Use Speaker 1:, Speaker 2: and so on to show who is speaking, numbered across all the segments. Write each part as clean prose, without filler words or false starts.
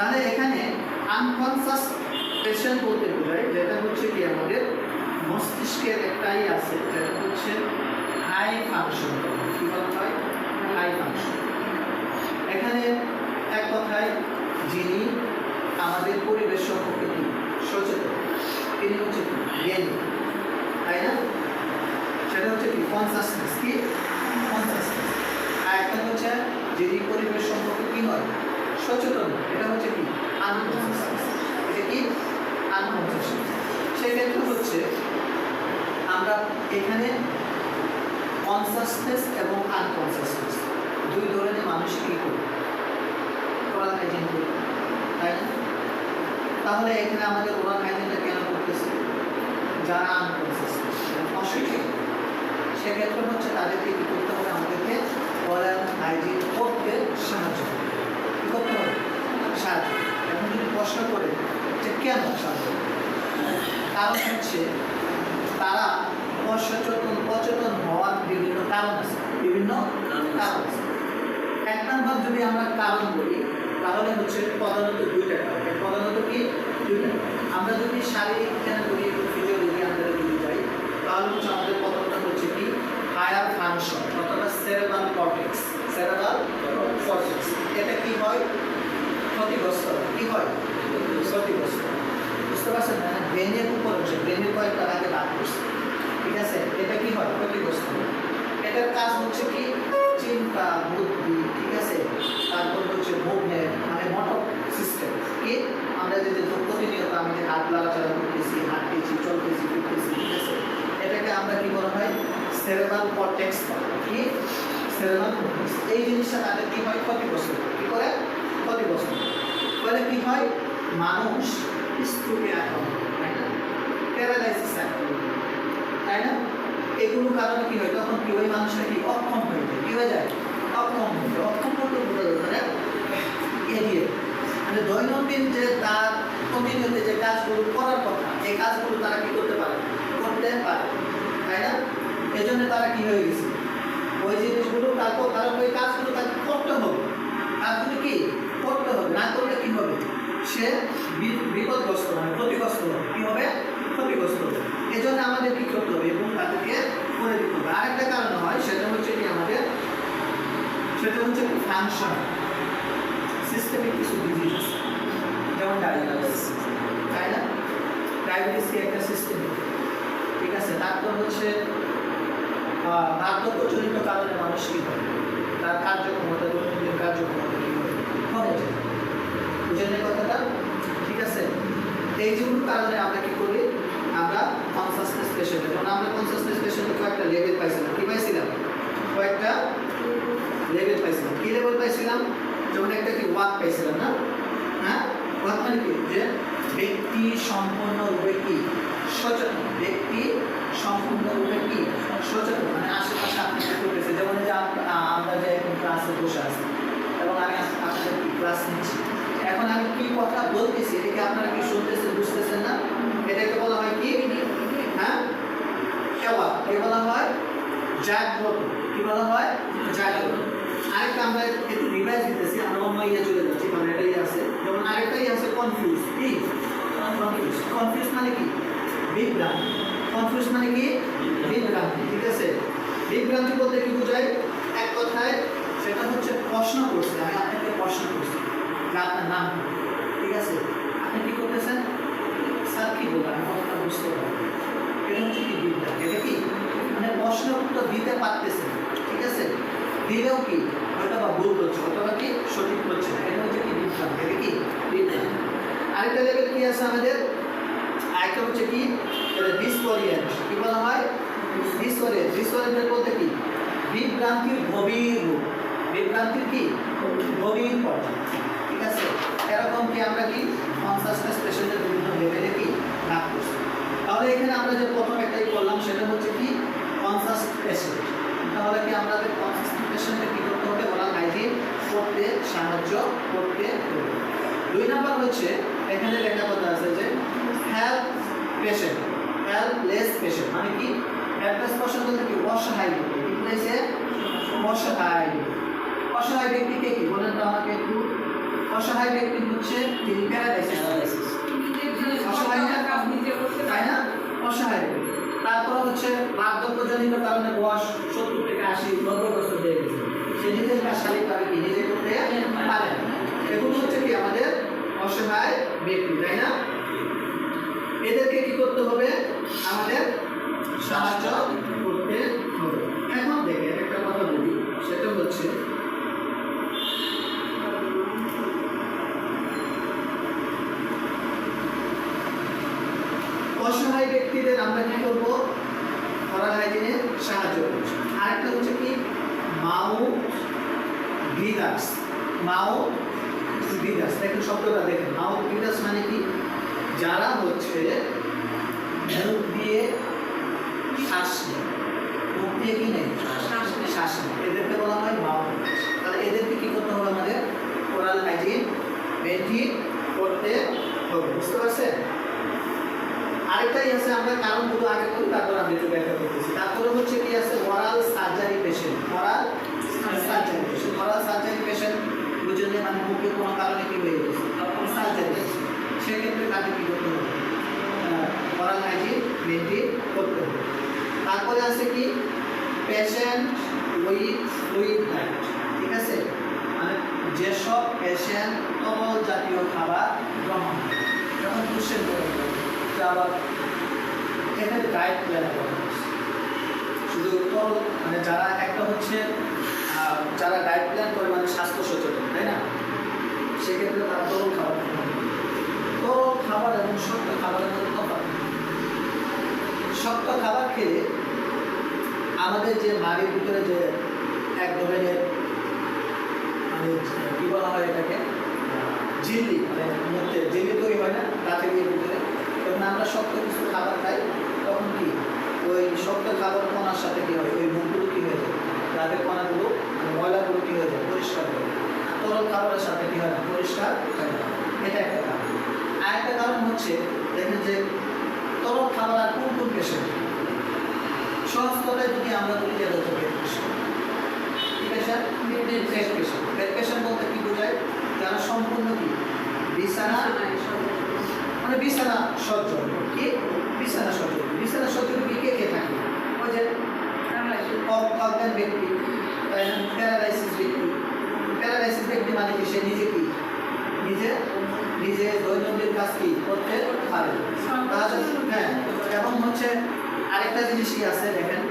Speaker 1: তাহলে এখানে unconscious patient বলতে বোঝায় যেটা হচ্ছে কি আমাদের মস্তিষ্কের একটাই আছে, যেটা হচ্ছে হাই ফাংশন। কি বলা হয়? High function. এখানে এক কথায় যিনি আমাদের পরিবেশ সম্পর্কে কি সচেতন, তিনি হচ্ছে কি জ্ঞানী, তাই না? সেটা হচ্ছে কি কনসাসনেস। কি কনসাসনেস। আর একটা হচ্ছে যিনি পরিবেশ সম্পর্কে কি হয় সচেতন, এটা হচ্ছে কি আনকনসাসনেস। এটা কি আনকনসাসনেস। সেক্ষেত্রে হচ্ছে আমরা এখানে কনসাসনেস এবং আনকনসাসনেস দুই ধরনের মানুষ কি করে ওরাল হাইজিন করে, তাই না? তাহলে এখানে আমাদের ওরাল হাইজিনটা কেন করতেছে? যারা আনকনসাসনেস অশিক্ষিত, সেক্ষেত্রে হচ্ছে তাদেরকে কী করতে হবে? আমাদেরকে ওরাল হাইজিন করতে সাহায্য করতে হবে, সাহায্য। এখন যদি প্রশ্ন করে যে কেন সাহায্য, কারণ হচ্ছে তারা অসচেতন হওয়ার বিভিন্ন কারণ আছে, বিভিন্ন কারণ আছে। এক নম্বর যদি আমরা কারণ বলি তাহলে হচ্ছে প্রধানত দুইটা কারণ। প্রধানত কি দুইটা? আমরা যদি শারীরিক জ্ঞান বলি, ফিজিওলজি আমরা যদি যাই, তাহলে হচ্ছে আমাদের প্রথমটা হচ্ছে কি হায়ার ফাংশন অথবা সেরেব্রাল কর্টেক্স। সেরেব্রাল কর্টেক্স এটা কি হয়? ক্ষতিগ্রস্ত। কি হয়? ক্ষতিগ্রস্ত। বুঝতে পারছেন না? ব্রেনের উপর হচ্ছে, ব্রেনের কয়েকটা আগে ভাগ করছে, ঠিক আছে? এটা কি হয়? ক্ষতিগ্রস্ত। এটার কাজ হচ্ছে কি চিন্তা, বুদ্ধি, ঠিক আছে? তারপর হচ্ছে মুভমেন্ট, মানে মোটর সিস্টেম। কি আমরা যে প্রতিনিয়ত আমি যে হাত লাগাচাড়া করতেছি, হাঁটতেছি, চলতেছি, ফিরতেছি, ঠিক আছে? এটাকে আমরা কি বলা হয়? Cerebral cortex. কি সেরেব্রাল কর্টেক্স। এই জিনিসটা তাদের কি হয়? ক্ষতিগ্রস্ত। কি করে? ক্ষতিগ্রস্ত। ফলে কি হয়? মানুষ স্ট্রোকে আক্রান্ত, তাই না? প্যারালাইসিস আক্রান্ত, তাই না? এগুলো কারণে কি হয়? তখন কি ওই মানুষটা কি অক্ষম হয়ে যায়। কি হয়ে যায়? অক্ষম হয়ে যায়। অক্ষম বলতে মানে এগিয়ে, মানে দৈনন্দিন যে তার প্রতিনিয়ত যে কাজগুলো করার কথা, এই কাজগুলো তারা কি করতে পারে? করতে পারে, তাই না? এই জন্য তারা কি হয়ে গেছে? ওই জিনিসগুলো তারপর তারা ওই কাজগুলো তাকে করতে হবে। কাজগুলো কি করতে হবে, না করলে কি হবে? সে বিপদগ্রস্ত, মানে ক্ষতিগ্রস্ত হবে। কি হবে? ক্ষতিগ্রস্ত হবে। এই জন্য আমাদের কি করতে হবে? এবং তাদেরকে করে দিতে হবে। আরেকটা কারণ হয়, সেটা হচ্ছে কি আমাদের, সেটা হচ্ছে কি ফাংশন সিস্টেমিক কিছু ডিজিজ আছে, যেমন ডায়াবেটিস, তাই না? ডায়াবেটিস কি একটা সিস্টেমিক, ঠিক আছে? তারপর হচ্ছে বার্ধক্যজনিত কারণে মানুষ কি হয়? তার কার্যক্ষমতা, দৈনন্দিন কার্যক্ষমতা কি হয়? কমে যায়। বুঝলেন কথাটা? ঠিক আছে? এই যেগুলো কারণে আমরা কি করি? আমরা কনসাসনেস পেশেন্ট, যেমন আমরা কনসাসনেস পেশেন্টে কয়েকটা লেভেল পাইছিলাম। কি পাইছিলাম? কয়েকটা লেভেল পাইছিলাম। কি লেভেল পাইছিলাম? যেমন একটা কি ওয়াক পাইছিলাম না? হ্যাঁ, ওয়াক মানে কি? যে ব্যক্তি সম্পূর্ণরূপে কি সচেতন, ব্যক্তি সম্পূর্ণরূপে কি সচেতন, মানে আশেপাশে আপনি কি করতেছে। যেমন যে আমরা যে এখন ক্লাসে বসে আছি এবং আমি আপনাদের কি ক্লাস নিচ্ছি, এখন আমি কি কথা বলতেছি এটাকে আপনারা কি শুনতেছেন, বুঝতেছেন না? এটাকে বলা হয় কি? হ্যাঁ, কেওয়া। কি বলা হয়? জাগ্রত। কি বলা হয়? জাগ্রত। আরেকটা আমরা একটু রিভাইজ দিতেছি, আমরা অন্য ইয়ে চলে যাচ্ছি, মানে এটাই আছে। যেমন আরেকটাই আছে কনফিউজ। কি কনফিউজ? কনফিউজ মানে কি? বিভ্রান্তি। কনফিউজ মানে কি? বিভ্রান্তি, ঠিক আছে? বিভ্রান্তি বলতে কি বোঝায়? এক কথায় সেটা হচ্ছে প্রশ্ন করছে, আমি আপনাকে প্রশ্ন করছি যে আপনার নাম কি, ঠিক আছে? আপনি কি করতেছেন? স্যার কি বলবেন? আমি কথা বুঝতে পারবো। এটা হচ্ছে কি বিভ্রান্তি। এটা কি মানে প্রশ্নের উত্তর দিতে পারতেছে, ঠিক আছে? দিলেও কি হয়তো বা ভুল করছে, অথবা কি সঠিক করছে না। এটা হচ্ছে কি বিভ্রান্তি। এটা কি বিভ্রান্তি। আরেকটা লেভেল কি আছে আমাদের? আরেকটা হচ্ছে কি ডিসঅরিয়েন্ট। কি বলা হয়? ডিসঅরিয়েন্ট। ডিসঅরিয়েন্ট বলতে কি বিভ্রান্তির গভীর রূপ, বিভ্রান্তির কি গভীর পর্যায়, ঠিক আছে? এরকম কি আমরা কি কনসাসনেস পেশেন্টের বিভিন্ন লেভেলে কি ভাগ করছি। তাহলে এখানে আমরা যে প্রথম একটাই করলাম সেটা হচ্ছে কি কনসাস পেশেন্ট। তাহলে কি আমাদের কনসাসনেস পেশেন্টকে কি করতে হবে? ওরাল হাইজিন করতে সাহায্য করতে হবে। দুই নাম্বার হচ্ছে এখানে লেখা কথা আছে যে হেল্প পেশেন্ট, হেল্পলেস পেশেন্ট। মানে কি হেল্পলেস পেশেন্ট বলতে কি অসহায় ব্যক্তি। কি বলেছে? অসহায়। অসহায় ব্যক্তিকে কি বলেন তো আমাকে একটু? অসহায় ব্যক্তি হচ্ছে তিনি প্যারালাইসিস, অসহায় না, তাই না? অসহায় ব্যক্তি। তারপর হচ্ছে বার্ধক্যজনিত কারণে বয়স 70 থেকে 80 90 বছর হয়ে গেছে, সে নিজের কাজ শারীরিকভাবে কি নিজে করতে পারে না। এগুলো হচ্ছে কি আমাদের অসহায় ব্যক্তি, তাই না? এদেরকে কি করতে হবে? আমাদের সাহায্য করতে হবে। এখন দেখেন একটা কথা বলি, সেটা হচ্ছে অসহায় ব্যক্তিদের আমরা কি করব? ওরাল হাইজিনে সাহায্য করব। আরেকটা হচ্ছে কি মাউথ ব্রিদার্স, মাউথ ব্রিদার্স। দেখেন শব্দটা দেখেন, মাউথ ব্রিদার্স মানে কি? যারা হচ্ছে মুখ দিয়ে শ্বাস নেয়, মুখ দিয়ে কি নেই শ্বাস নেয়, এদেরকে বলা হয় মাউথ ব্রিদার্স। তাহলে এদেরকে কি করতে হবে? আমাদের ওরাল হাইজিন মেনটেন করতে হবে, বুঝতে পারছেন? আরেকটাই আছে, আমরা কারণগুলো আগে করি তারপর আমি একটু ব্যাখ্যা করতেছি। তারপরে হচ্ছে কি আছে oral surgery patient, oral surgery patient, oral surgery patient বুঝলে মানে মুখে কোনো কারণে কি হয়ে গেছে সার্জারি, সেক্ষেত্রে তাকে কি করতে হবে? ওরাল হাইজিন মেনটেন করতে হবে। তারপরে আছে কি পেশেন্ট উইথ ফ্লুইড ডায়েট, ঠিক আছে? মানে যেসব পেশেন্ট তরল জাতীয় খাবার গ্রহণ করে, যখন কোশ্চেন করে আবার এখানে ডায়েট প্ল্যান করা শুধু তরল, মানে যারা একটা হচ্ছে যারা ডায়েট প্ল্যান করে মানে স্বাস্থ্য সচেতন, তাই না? সেক্ষেত্রে তারা তরল খাবার খাবে। তরল খাবার এবং শক্ত খাবারের মধ্যে তফাৎ। শক্ত খাবার খেলে আমাদের যে মাড়ির ভিতরে যে এক ধরনের মানে কী বলা হয় এটাকে ঝিল্লি, মানে মধ্যে ঝিল্লি তৈরি হয় না দাঁতের ভিতরে, যখন আমরা শক্ত কিছু খাবার খাই তখন কি ওই শক্ত খাবার কণার সাথে কী হয়? ওই মুখগুলো কী হয়ে যায়? দাঁতের কণাগুলো মানে ময়লাগুলো কী হয়ে যায়? পরিষ্কার হয়ে যায়। তরল খাবারের সাথে কী হয় না? পরিষ্কার হয় না। এটা একটা কারণ। আর একটা কারণ হচ্ছে দেখেন যে তরল খাবার আর কোন কোন পেশেন্ট, সহজ কথায় যদি আমরা বলি যে পেট পেশেন্ট, পেশেন্ট পেট পেশেন্ট, পেট পেশেন্ট বলতে কী বোঝায়? যারা সম্পূর্ণ কি বিছানা মানে বিছানা সজ্জন, কি বিছানা সজ্জন, বিছানা সজ্জন কি কে কে থাকে? ওই যে অজ্ঞান ব্যক্তি, প্যারালাইসিস ব্যক্তি। প্যারালাইসিস ব্যক্তি মানে কি? সে নিজে কি নিজে দৈনন্দিন কাজ কি করতে পারে। তাহলে হ্যাঁ, এবং হচ্ছে আরেকটা জিনিস কি আছে দেখেন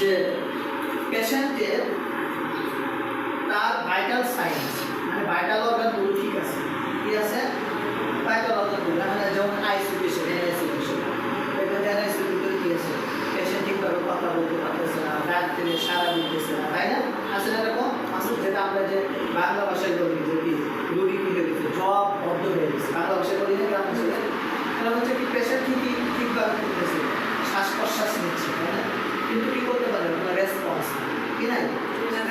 Speaker 1: যে পেশেন্টের তার ভাইটাল সাইন্স মানে ভাইটাল অর্গানগুলো ঠিক আছে, কি আছে? ভাইটাল অর্গানগুলো মানে যেমন ICU patient, NICU patient, NICU ভিতরে কি আছে? পেশেন্ট ঠিকভাবে কথা বলতে পারতেছে না, ডাক দিলে সারা দিতেছে না, তাই না? আসলে এরকম আসলে যেটা আমরা যে বাংলা ভাষায় বলি যে কি রুগী কি হয়ে গেছে, জব বদ্ধ হয়ে গেছে, বাংলা ভাষায় বলি না গ্রাম ভাষায়, এটা হচ্ছে কি পেশেন্ট ঠিকভাবে করতেছে, শ্বাস প্রশ্বাস নিচ্ছে, তাই না? কিন্তু কী করতে পারে? কোনো রেসপন্স কি নাই,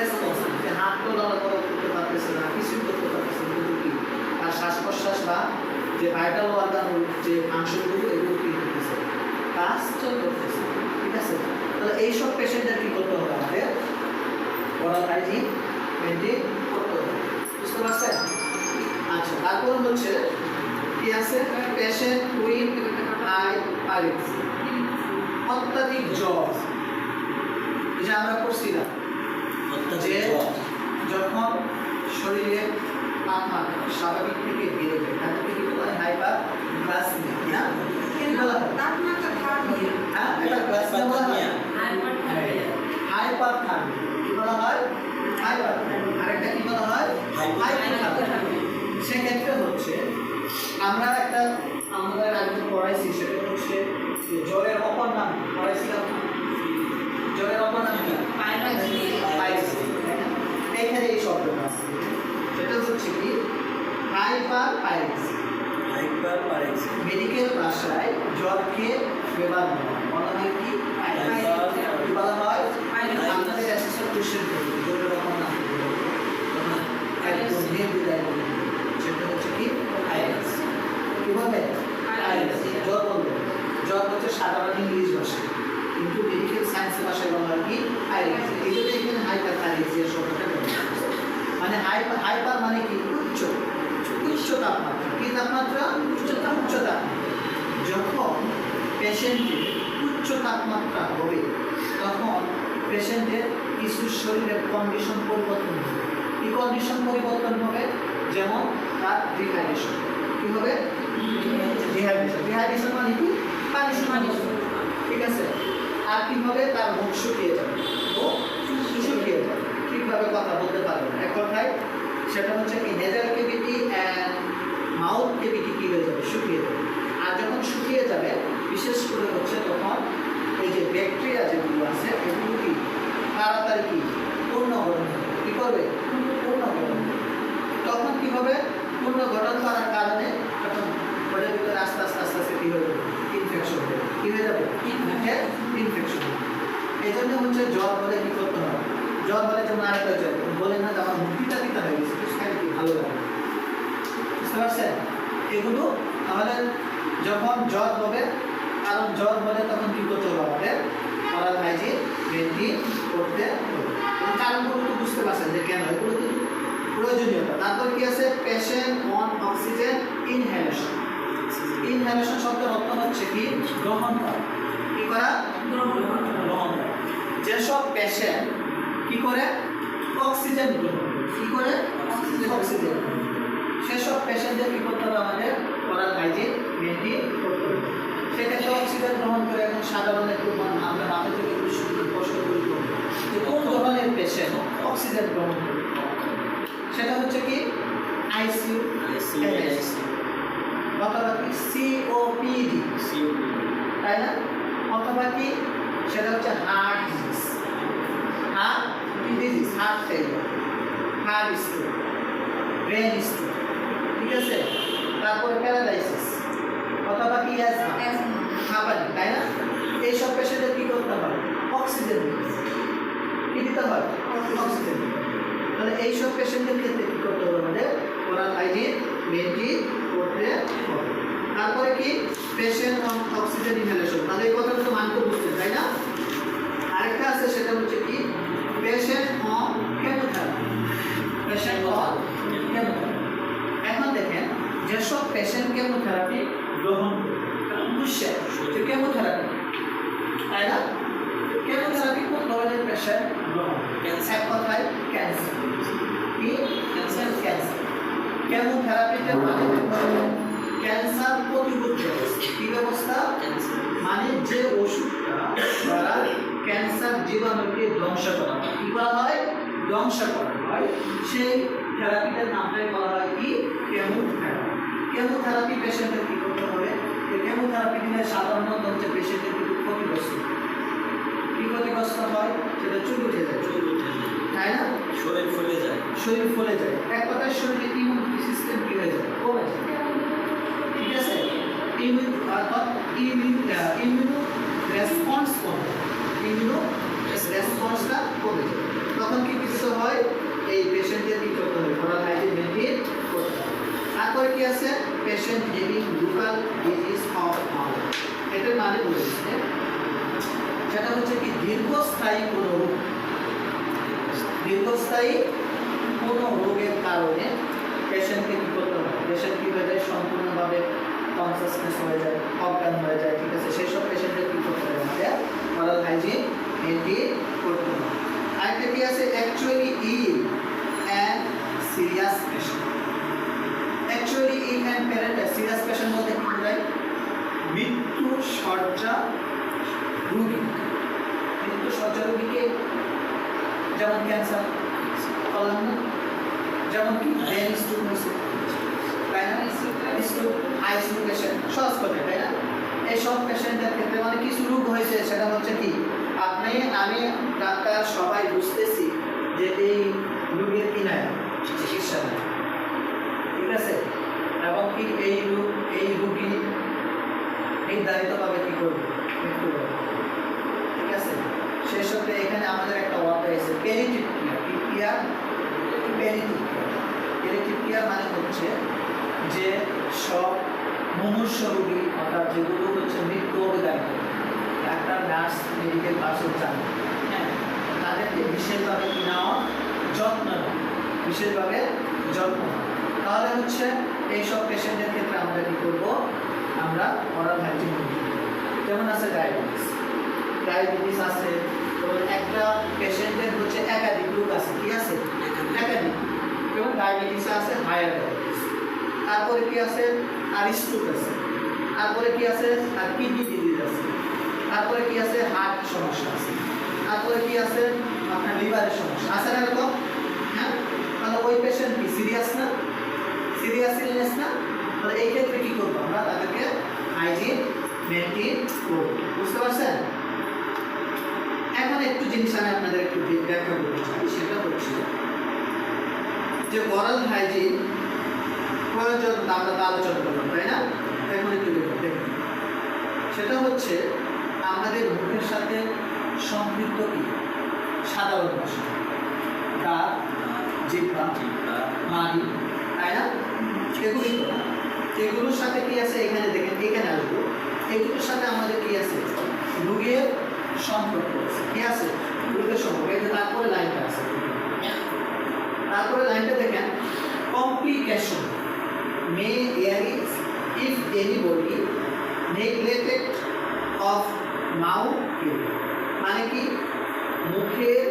Speaker 1: রেসপন্স যে হাত তো নড়াচড়া করতে পারতেছে না, কিছুই করতে পারতেছে না, কিন্তু কি আর শ্বাস প্রশ্বাস বা যে ভাইটাল অর্গান যে ফাংশনগুলো এগুলো কী করতেছে? কাজ করতেছে, ঠিক আছে? তাহলে এইসব পেশেন্টদের কী করতে হবে? আমাদের ওরাল হাইজিন মেনটেন করতে হবে, বুঝতে পারছেন? আচ্ছা, তারপর হচ্ছে কি আছে? পেশেন্ট উইথ হাই পাইলস, অত্যাধিক জ্বর, যে আমরা করছিলাম যে যখন শরীরে তাপমাত্রা স্বাভাবিক থেকে বেড়ে যায় তাদেরকে কি বলা হয়? হাইপার গ্লাইসেমিয়া, না? কি বলা হয়? হ্যাঁ, এটা গ্লাইসেমিয়া বলা হয়, হাইপারথার্মিয়া। কি বলা হয়? হাইপারথার্মিয়া। আরেকটা কি বলা হয়? হাইপোথার্মিয়া। সেক্ষেত্রে হচ্ছে আমরা একটা আমাদের আগে পড়াইছি, সেটা হচ্ছে জ্বরের অপর নাম পড়াইছিলাম। জ্বরের অপর নাম কি? পাইলস। এখানে এই শব্দটা আছে, সেটা হচ্ছে কি হাইপার পাইলস। মেডিকেল ভাষায় জ্বরকে ফেভার বলা হয় কি? বলা হয়। আপনাদের অ্যাসেসমেন্ট কোশ্চেন করবে জ্বরের অপর নাম একদম নির্বিধায় বলবে, সেটা হচ্ছে কি পাইলস। কি বলবে? পাইলস। জ্বর বলবে, জ্বর হচ্ছে সাধারণ ইংলিশ ভাষা, কিন্তু মেডিকেল সায়েন্সের ভাষায় বলা হয় কি পাইলস। এই জন্য এখানে হাইপারথাইরিয়া শব্দটা ব্যবহার করা হয়। মানে হাইপার মানে কি? উচ্চ, পেশেন্টের উচ্চ তাপমাত্রা হবে তখন পেশেন্টের কিছু শরীরের কন্ডিশন পরিবর্তন হবে। কি কন্ডিশন পরিবর্তন হবে? যেমন তার ডিহাইড্রেশন। কী হবে? ডিহাইড্রেশন। ডিহাইড্রেশন মানে কি? পানি শুকিয়ে যাবে। ঠিক আছে। আর কী হবে? তার মুখ শুকিয়ে যাবে। মুখ শুকিয়ে যাবে, ঠিকভাবে কথা বলতে পারবে না। এক কথায় সেটা হচ্ছে কি nasal cavity and mouth cavity কী হয়ে যাবে? শুকিয়ে যাবে। আর যখন শুকিয়ে যাবে বিশেষ করে হচ্ছে তখন এই যে ব্যাকটেরিয়া যেগুলো আছে এগুলো কি তাড়াতাড়ি কি পুনর্গঠন হবে। কী করবে? পুনর্গঠন। তখন কী হবে? পুনর্গঠন করার কারণে তখন বডির ভিতরে আস্তে আস্তে আস্তে আস্তে কী হয়ে যাবে? ইনফেকশন হবে। কী হয়ে যাবে? ইনফেকশন হবে। এই জন্য হচ্ছে জ্বর হলে কী করতে হবে? জ্বর হলে যেমন আরেকটা হচ্ছে বলে না যে আমার মুক্তিটা দিতে হয়ে গেছে, খাই কি ভালো লাগে, বুঝতে পারছেন? এগুলো আমাদের যখন জ্বর হবে, কারণ জ্বর হলে তখন কী করতে হবে? আমাদের ওরাল হাইজিন মেনটেন করতে হবে। কারণগুলো তো বুঝতে পারছেন যে কেন এগুলো কিন্তু প্রয়োজনীয়তা। তারপর কি আছে? Patient on oxygen inhalation. Inhalation শব্দের অর্থ হচ্ছে কি? গ্রহণ করা। কি করা? গ্রহণ করা। যেসব পেশেন্ট কি করে? অক্সিজেন গ্রহণ করে। কি করে? অক্সিজেন। সেসব পেশেন্টদের কী করতে হবে? আমাদের ওরাল হাইজিন মেনটেন করতে হবে। সেক্ষেত্রে অক্সিজেন গ্রহণ করে এখন সাধারণ একটু আমরা মাথা থেকে প্রশ্ন করি যে কোন ধরনের পেশেন্ট অক্সিজেন গ্রহণ করে? সেটা হচ্ছে কি আইসিইউ, অথবা কি সিওপিডি, তাই না? অথবা কি সেটা হচ্ছে heart disease, heart failure, heart stroke, brain stroke, ঠিক আছে? তারপরে প্যারালাইসিস, অথবা কি হাঁপানি, তাই না? এইসব পেশেন্টের কী করতে হয়? অক্সিজেন কী দিতে হয়? অক্সিজেন। তাহলে এইসব পেশেন্টের ক্ষেত্রে কী করতে হবে? আমাদের ওরাল হাইজিন মেনটেন করতে হবে। তারপরে কি পেশেন্ট অন অক্সিজেন ইনহেলেশন, তাহলে এই কথাটা তো মানতে বুঝছেন, তাই না? আরেকটা আছে সেটা হচ্ছে কি patient on chemotherapy. Patient on chemotherapy. এখন দেখেন যেসব পেশেন্ট কেমোথেরাপি গ্রহণ করে বুঝছেন যে কেমোথেরাপি, তাই না? কেমোথেরাপি কোন ধরনের পেশেন্ট গ্রহণ করে? এক কথায় ক্যান্সার। কি? ক্যান্সার। কেমোথেরাপিতে মানে ক্যান্সার প্রতিরোধ ব্যবস্থা। কি ব্যবস্থা? মানে যে ওষুধটা দ্বারা ক্যান্সার জীবাণুকে ধ্বংস করা হয়, কি করা হয়? ধ্বংস করা হয়, সেই থেরাপিটার নামটাই বলা হয় কি? কেমোথেরাপি। কেমোথেরাপি পেশেন্টের কী করতে হবে? কেমোথেরাপি দিলে সাধারণত হচ্ছে পেশেন্টের কিন্তু ক্ষতিগ্রস্ত। কি ক্ষতিগ্রস্ত হয়? সেটা চুল উঠে যায়, তাই না? শরীর ফুলে যায়। এক কথায় শরীরে ইমিউনিটি সিস্টেম কী হয়ে যায়? কমে যায়। ঠিক আছে? ইমিউনো রেসপন্স কমে, ইমিউনো রেসপন্সটা কমে যায়। তখন কি কিছু হয়? এই পেশেন্টের কী করতে হবে? ওরাল হাইজিন মেনটেন করতে হবে। তারপরে কি আছে? Patient having local disease of mouth. এটার মানে বলেছে সেটা হচ্ছে কি দীর্ঘস্থায়ী কোনো রোগ, দীর্ঘস্থায়ী কোনো রোগের কারণে পেশেন্টকে কী করতে হবে? পেশেন্ট কী হয়ে যায়? সম্পূর্ণভাবে কনসাসনেস হয়ে যায়, অজ্ঞান হয়ে যায়, ঠিক আছে? সেই সব পেশেন্টের কী করতে হবে? আমাদের ওরাল হাইজিন মেনটেন করতে হবে। আরেকটা কি আছে? Actually ill and serious patient. Actually ill and serious patient বলতে কী বোঝায়? মৃত্যু শয্যা রোগী। মৃত্যু শয্যা রোগীকে যেমন ক্যান্সার বললাম না, যেমন কি ব্রেন স্ট্রোক হয়েছে, তাই না? স্ট্রোক, আইসিইউ পেশেন্ট, সহজ কথা, তাই না? এইসব পেশেন্টের ক্ষেত্রে মানে কিছু রোগ হয়েছে সেটা হচ্ছে কি আমি ডাক্তার সবাই বুঝতেছি যে এই রোগের কি নাই চিকিৎসা নেই, ঠিক আছে? এবং কি এই রোগী নির্ধারিতভাবে কী করবে? মৃত্যু করবে, ঠিক আছে? সেই সাথে এখানে আমাদের একটা ওয়ার্ড রয়েছে প্যালিয়েটিভ কেয়ার। কি care? Palliative care. Palliative care মানে হচ্ছে যে সব মুমূর্ষু রোগী অর্থাৎ যেগুলো হচ্ছে মৃত্যু অবদান ডাক্তার, নার্স, মেডিকেল পার্সন জানে, হ্যাঁ, তাদেরকে বিশেষভাবে কি নেওয়া? যত্ন নেওয়া, বিশেষভাবে যত্ন। তাহলে হচ্ছে এইসব পেশেন্টের ক্ষেত্রে আমরা কী করবো? আমরা ওরাল হাইজিন যেমন আছে ডায়াবেটিস আছে, যেমন একটা পেশেন্টের হচ্ছে একাধিক রোগ আছে, কি আছে একাধিক, যেমন ডায়াবেটিস আছে, হায়ার ডায়াবেটিস, তারপরে কি আছে আর স্ট্রোক আছে, তারপরে কি আছে আর কিডনি ডিজিজ আছে, তারপরে কি আছে হার্ট সমস্যা আছে, তারপরে কি আছে আপনার লিভারের সমস্যা আছে না এরকম। হ্যাঁ, তাহলে ওই পেশেন্ট কি সিরিয়াস না, সিরিয়াস ইলনেস না, তাহলে এই ক্ষেত্রে কি করবো আমরা তাদেরকে হাইজিন মেনটেন করব, বুঝতে পারছেন। এখন একটু জিনিস আমি আপনাদের একটু ব্যাখ্যা করতে চাই, সেটা হচ্ছে যে ওরাল হাইজিন প্রয়োজন আমরা আলোচনা করলাম, তাই না। এখন একটু দেখুন, সেটা হচ্ছে আমাদের মুখের সাথে সম্পৃক্ত কি সাধারণ ভাষা, দাঁত, জিহ্বা, নাড়ি, তাই না, এগুলি তো না, এগুলোর সাথে কি আছে এখানে দেখেন, এখানে আসবো, এগুলোর সাথে আমাদের কি আছে রোগের সম্পর্ক আছে, কি আছে রোগের সম্পর্ক। এই যে তারপরে লাইনটা আছে, তারপরে লাইনটা দেখেন, complication May arise if anybody neglected of mouth care, মানে কি মুখের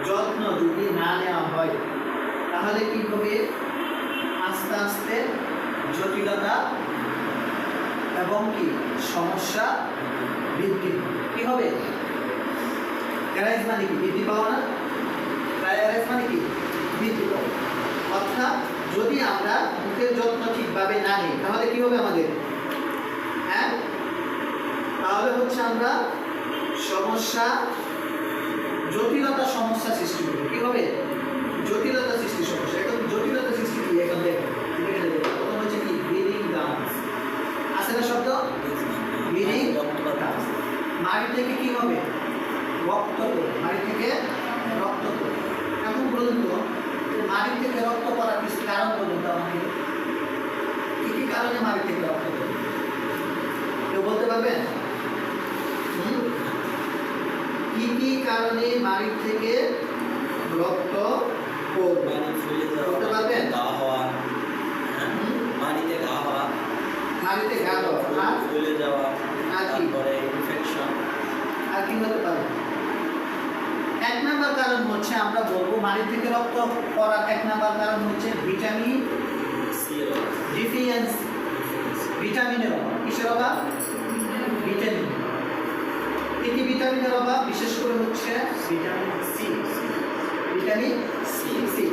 Speaker 1: যত্ন যদি না নেওয়া হয় তাহলে কি হবে, আস্তে আস্তে জটিলতা এবং কি সমস্যা বৃদ্ধি কি হবে। অ্যারাইজ মানে কি বৃদ্ধি পাওয়া না, অ্যারাইজ মানে কি বৃদ্ধি পাওয়া। অর্থাৎ যদি আমরা মুখের যত্ন ঠিকভাবে না নিই তাহলে কি হবে আমাদের, হ্যাঁ তাহলে হচ্ছে আমরা সমস্যা জটিলতা সমস্যা সৃষ্টি হবে, কি হবে জটিলতা সৃষ্টি সমস্যা। এখন জটিলতা সৃষ্টি কি এখন দেখেন, প্রথম হচ্ছে কি ব্লিডিং গামস আছে না শব্দ, ব্লিডিং গামস, মাড়ি থেকে কি হবে রক্ত পড়ে, মাড়ি থেকে রক্ত পড়ে। এখন বলুন তো মাড়ি থেকে রক্ত পড়ার কিছু কারণ বলুন তো আমাকে, কি কি কারণে মাড়ি থেকে রক্ত পড়ে কেউ বলতে পারবেন? কি কি কারণে মাড়ি থেকে রক্ত পড়বে বলতে পারবেন?
Speaker 2: মাড়িতে ঘা হওয়া,
Speaker 1: মাড়িতে ঘা হওয়া, আর
Speaker 2: ফুলে যাওয়া,
Speaker 1: আর কি
Speaker 2: তারপরে ইনফেকশন,
Speaker 1: আর কি হতে পারে? এক নাম্বার কারণ হচ্ছে আমরা বলবো মাড়ি থেকে রক্ত পড়ার এক নাম্বার কারণ হচ্ছে ভিটামিন
Speaker 2: সি
Speaker 1: ডিফিয়েন্সি, ভিটামিনের অভাব। কিসের অভাব? ভিটামিন। কি ভিটামিনের অভাব? বিশেষ করে হচ্ছে vitamin C, vitamin C.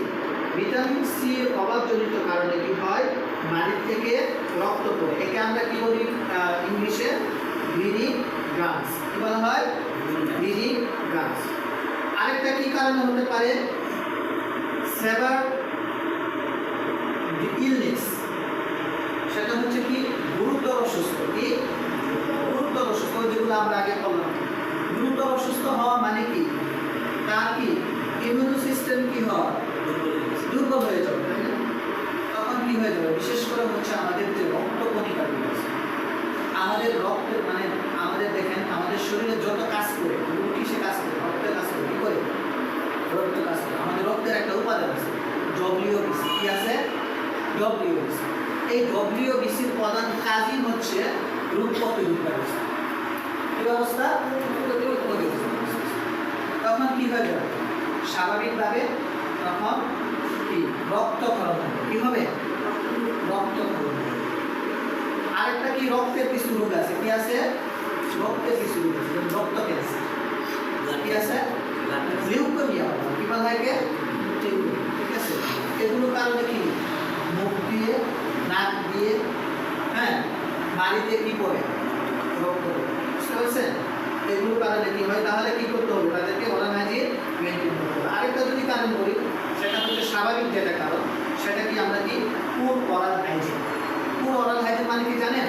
Speaker 1: Vitamin C এর অভাবজনিত কারণে কি হয়, মাড়ি থেকে রক্ত পড়ে, একে আমরা কি বলি ইংলিশে ব্লিডিং গামস, কি বলা হয় ব্লিডিং গামস। আরেকটা কি কারণে হতে পারে, সেভার ইলনেস, সেটা হচ্ছে কি গুরুতর অসুস্থ, কি গুরুতর অসুস্থ, যেগুলো আমরা আগে বললাম। গুরুতর অসুস্থ হওয়া মানে কি তার কি ইমিউন সিস্টেম কি হয় দুর্বল হয়ে যাবে, তাই না। তখন কি হয়ে যাবে, বিশেষ করে হচ্ছে আমাদের যে রক্তকণিকাগুলো আছে, আমাদের রক্তের মানে আমাদের দেখেন আমাদের শরীরে যত কাজ করে কিসে কাজ করে, রক্তের কাজ করে, কি করে রক্ত কাজ করে। আমাদের রক্তের একটা উপাদান আছে ডব্লিউবিসি, কি আছে ডব্লিউবিসি। এই ডব্লিউবিসির প্রধান কাজই হচ্ছে রোগ প্রতিরোধ ব্যবস্থা, এই ব্যবস্থা প্রতিরোধ প্রতিরোধ। তখন কি হয়ে যাবে স্বাভাবিকভাবে, তখন কি রক্তক্ষরণ হবে, কি হবে রক্তক্ষরণ হবে। আরেকটা কি রক্তের কিছু রোগ আছে, কি আছে রক্তের কিছু রোগ আছে, রক্ত ক্যান্সার, কি আছে লিউকেমিয়া, কি বলা হয় কে, ঠিক আছে। এগুলোর কারণে কি মুখ দিয়ে নাক দিয়ে হ্যাঁ মাড়িতে কি পড়ে রক্ত পড়ে, বুঝতে পারছেন। এগুলোর কারণে কি হয়, তাহলে কি করতে হবে তাদেরকে ওরাল হাইজিন মেনটেন করতে হবে। আরেকটা যদি কারণ বলি সেটা হচ্ছে স্বাভাবিক যেটা কারণ, সেটা কি আমরা কি পুর ওরাল হাইজিন। পুর ওরাল হাইজিন মানে কি জানেন,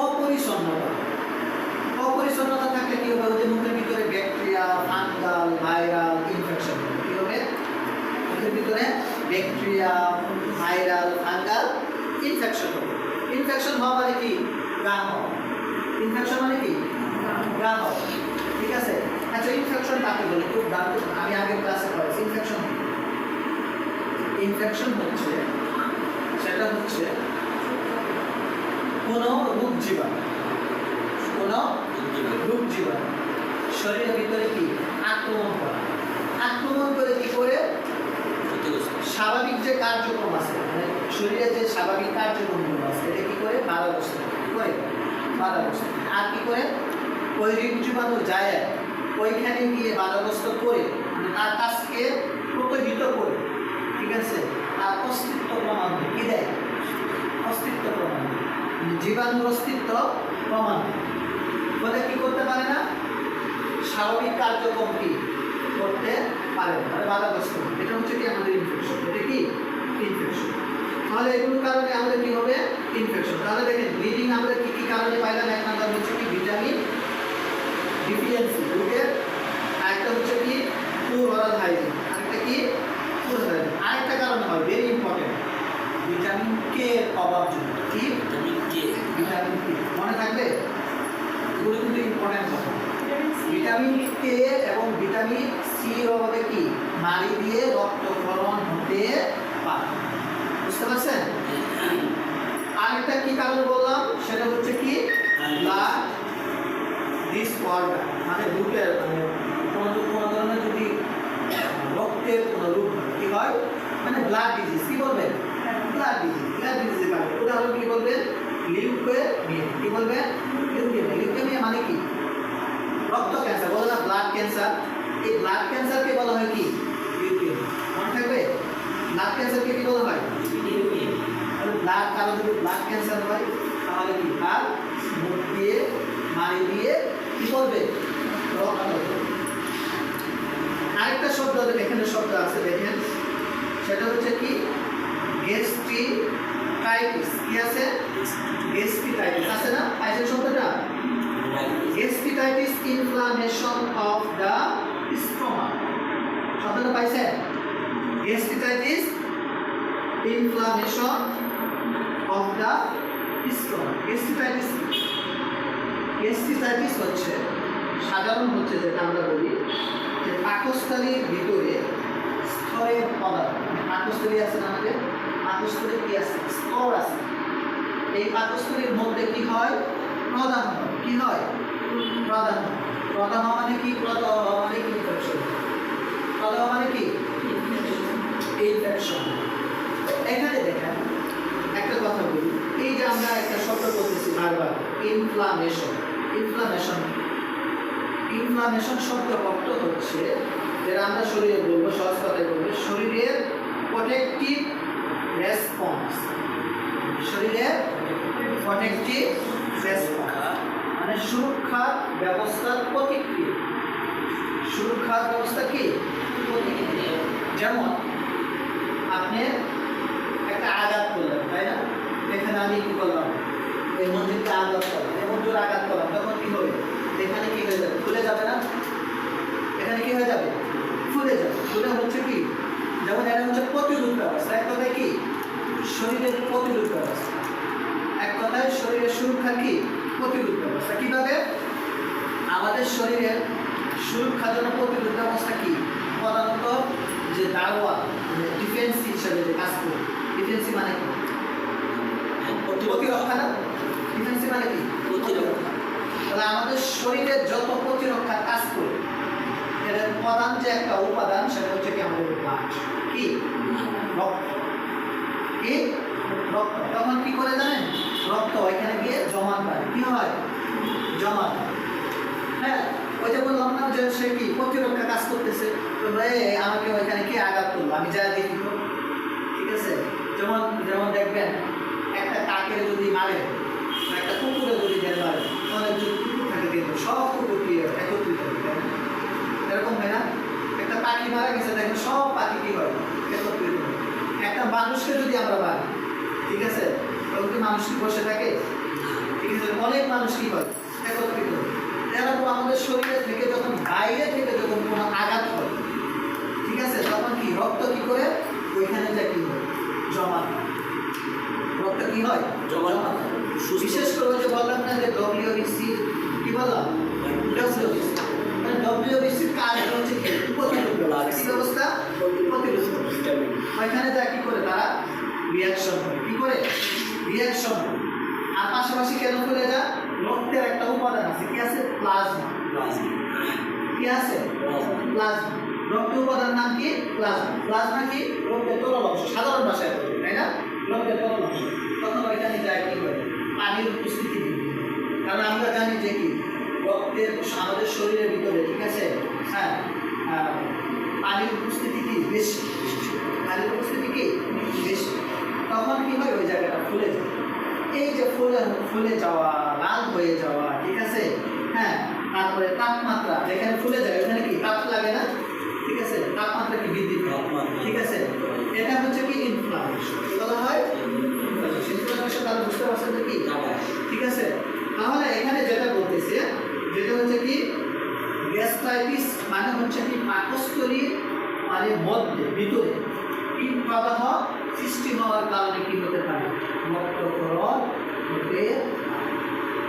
Speaker 1: অপরিচ্ছন্নতা। অপরিচ্ছন্নতা থাকলে কি হবে, ওদের মুখের ভিতরে ব্যাকটেরিয়া, ফাঙ্গাল, ভাইরাল ইনফেকশন, কি হবে মুখের ভিতরে ব্যাকটেরিয়া, ভাইরাল, ফাঙ্গাল ইনফেকশন হবে। ইনফেকশন হওয়া মানে কি গা হওয়া, ইনফেকশন মানে কি গা হওয়া, ঠিক আছে। আচ্ছা ইনফেকশন কাকে বলে, খুব দাম আমি আগের ক্লাসে পড়েছি। ইনফেকশন ইনফেকশন হচ্ছে সেটা হচ্ছে কোনো রোগ জীবাণু, কোনো রোগ জীবাণু শরীরের ভিতরে কি আক্রমণ করে, আক্রমণ করে কি করে স্বাভাবিক যে কার্যক্রম আছে, মানে শরীরে যে স্বাভাবিক কার্যক্রমগুলো আছে এটা কি করে বাধাগ্রস্ত করে, বাধাগ্রস্ত। আর কি করে ওই রোগ জীবাণু যায় ওইখানে গিয়ে বাধাগ্রস্ত করে, মানে তার কাজকে প্রতিহিত করে, ঠিক আছে, তার অস্তিত্ব প্রমাণ দেয়। কি দেয়? অস্তিত্ব প্রমাণ দেয়, জীবাণুর অস্তিত্ব প্রমাণ দেয়। বলে কি করতে পারে না, স্বাভাবিক কার্যক্রম কি করতে পারে না, মানে বাধাগ্রস্ত। এটা হচ্ছে কি আমাদের ইনফেকশন। এটা কি ইনফেকশন। তাহলে এগুলোর কারণে আমাদের কি হবে ইনফেকশন। তাহলে দেখেন ব্লিডিং আমরা কি কি কারণে পাইলাম। এক নাম্বার হচ্ছে কি ভিটামিন ডিফিয়েন্সি রোগের, আরেকটা হচ্ছে কি পুর ওরাল হাইজিন, আরেকটা কি পুর হাইজিন। আরেকটা কারণে হয় ভেরি ইম্পর্টেন্ট ভিটামিন কে এর অভাব জন্য। কি ভিটামিন কে মনে থাকবে, এগুলো কিন্তু ইম্পর্টেন্ট কথা। ভিটামিন কে এবং ভিটামিন সি এর অভাবে কি নাড়ি দিয়ে রক্তক্ষরণ হতে পারে, বুঝতে পারছেন? আরেকটা কি কারণ বললাম, সেটা হচ্ছে কি ব্লাড ডিসঅর্ডার, মানে রোগের কোনো ধরনের যদি রক্তের কোনো রোগ হয়, কি হয়, মানে ব্লাড ডিজিজ। কি বলবেন? Blood disease. ব্লাড ডিজিজের কারণে উদাহরণ কি বলবেন? লিউকেমিয়া। কি বলবেন? লিউকেমিয়া। লিউকেমিয়া মানে কি রক্ত ক্যান্সার, বলে না ব্লাড ক্যান্সার। এই ব্লাড ক্যান্সারকে বলা হয় কি লিউকেমিয়া। মনে থাকবে, ব্লাড ক্যান্সারকে কি বলা হয়? ব্লাড, কারো যদি ব্লাড ক্যান্সার হয় তাহলে কি তার মুখ দিয়ে মারি দিয়ে কি করবে রক্ত। আরেকটা শব্দ এখানে শব্দ আছে দেখেন, সেটা হচ্ছে কি গ্যাস্ট্রিটাইটিস। কি আছে? গ্যাস্ট্রিটাইটিস আছে না, পাইছেন শব্দটা? গ্যাস্ট্রিটাইটিস ইনফ্লামেশন অফ দ্য স্টোমাক, শব্দটা পাইছেন? গ্যাস্ট্রিটাইটিস ইনফ্লামেশন অফ দ্য স্টোমাক। গ্যাস্ট্রিটাইটিস, গ্যাস্ট্রিটাইটিস হচ্ছে সাধারণ হচ্ছে যেটা আমরা বলি যে পাকস্থলীর ভিতরে স্তরের পদার্থ, পাকস্থলী আছে না আমাদের, পাকস্থলী কি আছে? স্তর আছে। এই পাকস্থলীর মধ্যে কি হয়? প্রদাহ হয়। কি হয়? প্রদাহ। প্রদাহ মানে কি? প্রদাহ মানে কি ইনফেকশন। প্রদাহ মানে কি ইনফেকশন। এখানে দেখেন একটা কথা বলি, এই যে আমরা একটা শব্দ বলতেছি বারবার ইনফ্লামেশন। ইনফ্লামেশন, ইনফ্লামেশন শব্দ অর্থ হচ্ছে যেটা আমরা শরীরে বলবো, সহজ কথায় বলবো, শরীরের প্রোটেক্টিভ রেসপন্স। শরীরের প্রোটেক্টিভ রেসপন্স মানে সুরক্ষার ব্যবস্থার প্রতিক্রিয়া। সুরক্ষার ব্যবস্থা কি? প্রতিক্রিয়া। যেমন আপনি একটা আঘাত করলেন, তাই না? এখানে আমি কি করলাম, এই মন্দিরকে আঘাত করলাম, এমন জোর আঘাত করলাম, তখন কি হবে? এখানে কি হয়ে যাবে? ফুলে যাবে না? এখানে কি হয়ে যাবে? ফুলে যাবে। ফুলে হচ্ছে কি, যেমন এটা হচ্ছে প্রতিরোধ ব্যবস্থা। এক কথায় কি শরীরের প্রতিরোধ ব্যবস্থা, এক কথায় শরীরের সুরক্ষা কি প্রতিরোধ ব্যবস্থা। কিভাবে আমাদের শরীরের সুরক্ষার জন্য প্রতিরোধ ব্যবস্থা কি? প্রধানত যে দারোয়া ডিফেন্সি হিসাবে যে কাজ করে। ডিফেন্সি মানে কি? প্রতিরক্ষা না? ডিফেন্সি মানে কি? প্রতিরক্ষা। তাহলে আমাদের শরীরের যত প্রতিরক্ষা কাজ করে এর প্রধান যে একটা উপাদান সেটা হচ্ছে কি আমাদের ব্লাড। কি? রক্ত। কি? রক্ত। তখন কি করে জানেন? রক্ত ওইখানে গিয়ে জমা পায়। কি হয়? জমা পায়। হ্যাঁ, ওই যে বললাম না যে সে কি প্রতিরক্ষা কাজ করতেছে, আমাকে ওইখানে কে আঘাত করলো, আমি যা দেখি তো, ঠিক আছে? যেমন যেমন দেখবেন একটা কাকের যদি মারে, একটা কুকুরে যদি মারে, অনেক যদি কুকুর থাকে কিন্তু সব কুকুর কি একত্রিত হয়, এরকম হয় না? একটা পাখি মারা গেছে দেখেন সব পাখি কি হয় একত্রিত হয়। একটা মানুষকে যদি আমরা মারি, ঠিক আছে, তখন কি মানুষ কি বসে থাকে? ঠিক আছে, অনেক মানুষ কি হয় একত্রিত হয়। এরকম আমাদের শরীরে থেকে যখন বাইরে থেকে যখন কোনো আঘাত হয়, ঠিক আছে, তখন কি রক্ত কি করে ওইখানে যা কি হয় জমা হয়। রক্ত কি হয় জমা হয়। বিশেষ করে যে বললাম না যে ডব্লিউবিসি, কি বললাম? ডব্লিউবিসি মানে ডব্লিউবিসির কাজ হচ্ছে কি প্রতিরোধ ব্যবস্থা। প্রতিরোধ ওইখানে যা কি করে তারা রিয়াকশন করে। কি করে? রিয়াকশন। আর পাশাপাশি কেন ফুলে যায়? রক্তের একটা উপাদান আছে, কি আছে? প্লাজমা।
Speaker 2: Plasma.
Speaker 1: কি আছে?
Speaker 2: Plasma.
Speaker 1: প্লাজমা। রক্তের উপাদান নাম কি? প্লাজমা। প্লাজমা কি? রক্তের তরল অংশ, সাধারণ ভাষায় বলি, তাই না? রক্তের তরল অংশ। তখন ওইখানে যায় কি করে? পানির উপস্থিতি বৃদ্ধি করে। কারণ আমরা জানি যে কি রক্তের আমাদের শরীরের ভিতরে, ঠিক আছে, হ্যাঁ, পানির উপস্থিতি কি বেশি, পানির উপস্থিতি কি বেশি। তখন কি হয়? ওই জায়গাটা ফুলে যায়। এই যে ফুলে যাওয়া, লাল হয়ে যাওয়া, ঠিক আছে, হ্যাঁ, তারপরে তাপমাত্রা যেখানে ফুলে যায় ওখানে কি তাপ লাগে না, ঠিক আছে, তাপমাত্রা কি বৃদ্ধি পায়, ঠিক আছে, এটা হচ্ছে কি ইনফ্লামেশন। কি বলা হয়? ইনফ্লামেশন। তাহলে বুঝতে পারছেন যে কি, ঠিক আছে। তাহলে এখানে যেটা বলতেছে, যেটা হচ্ছে কি গ্যাস্ট্রাইটিস মানে হচ্ছে কি পাকস্থলীর মানে মধ্যে ভিতরে পিত্ত প্রদাহ সৃষ্টি হওয়ার কারণে কি হতে পারে? রক্তক্ষরণ হতে পারে।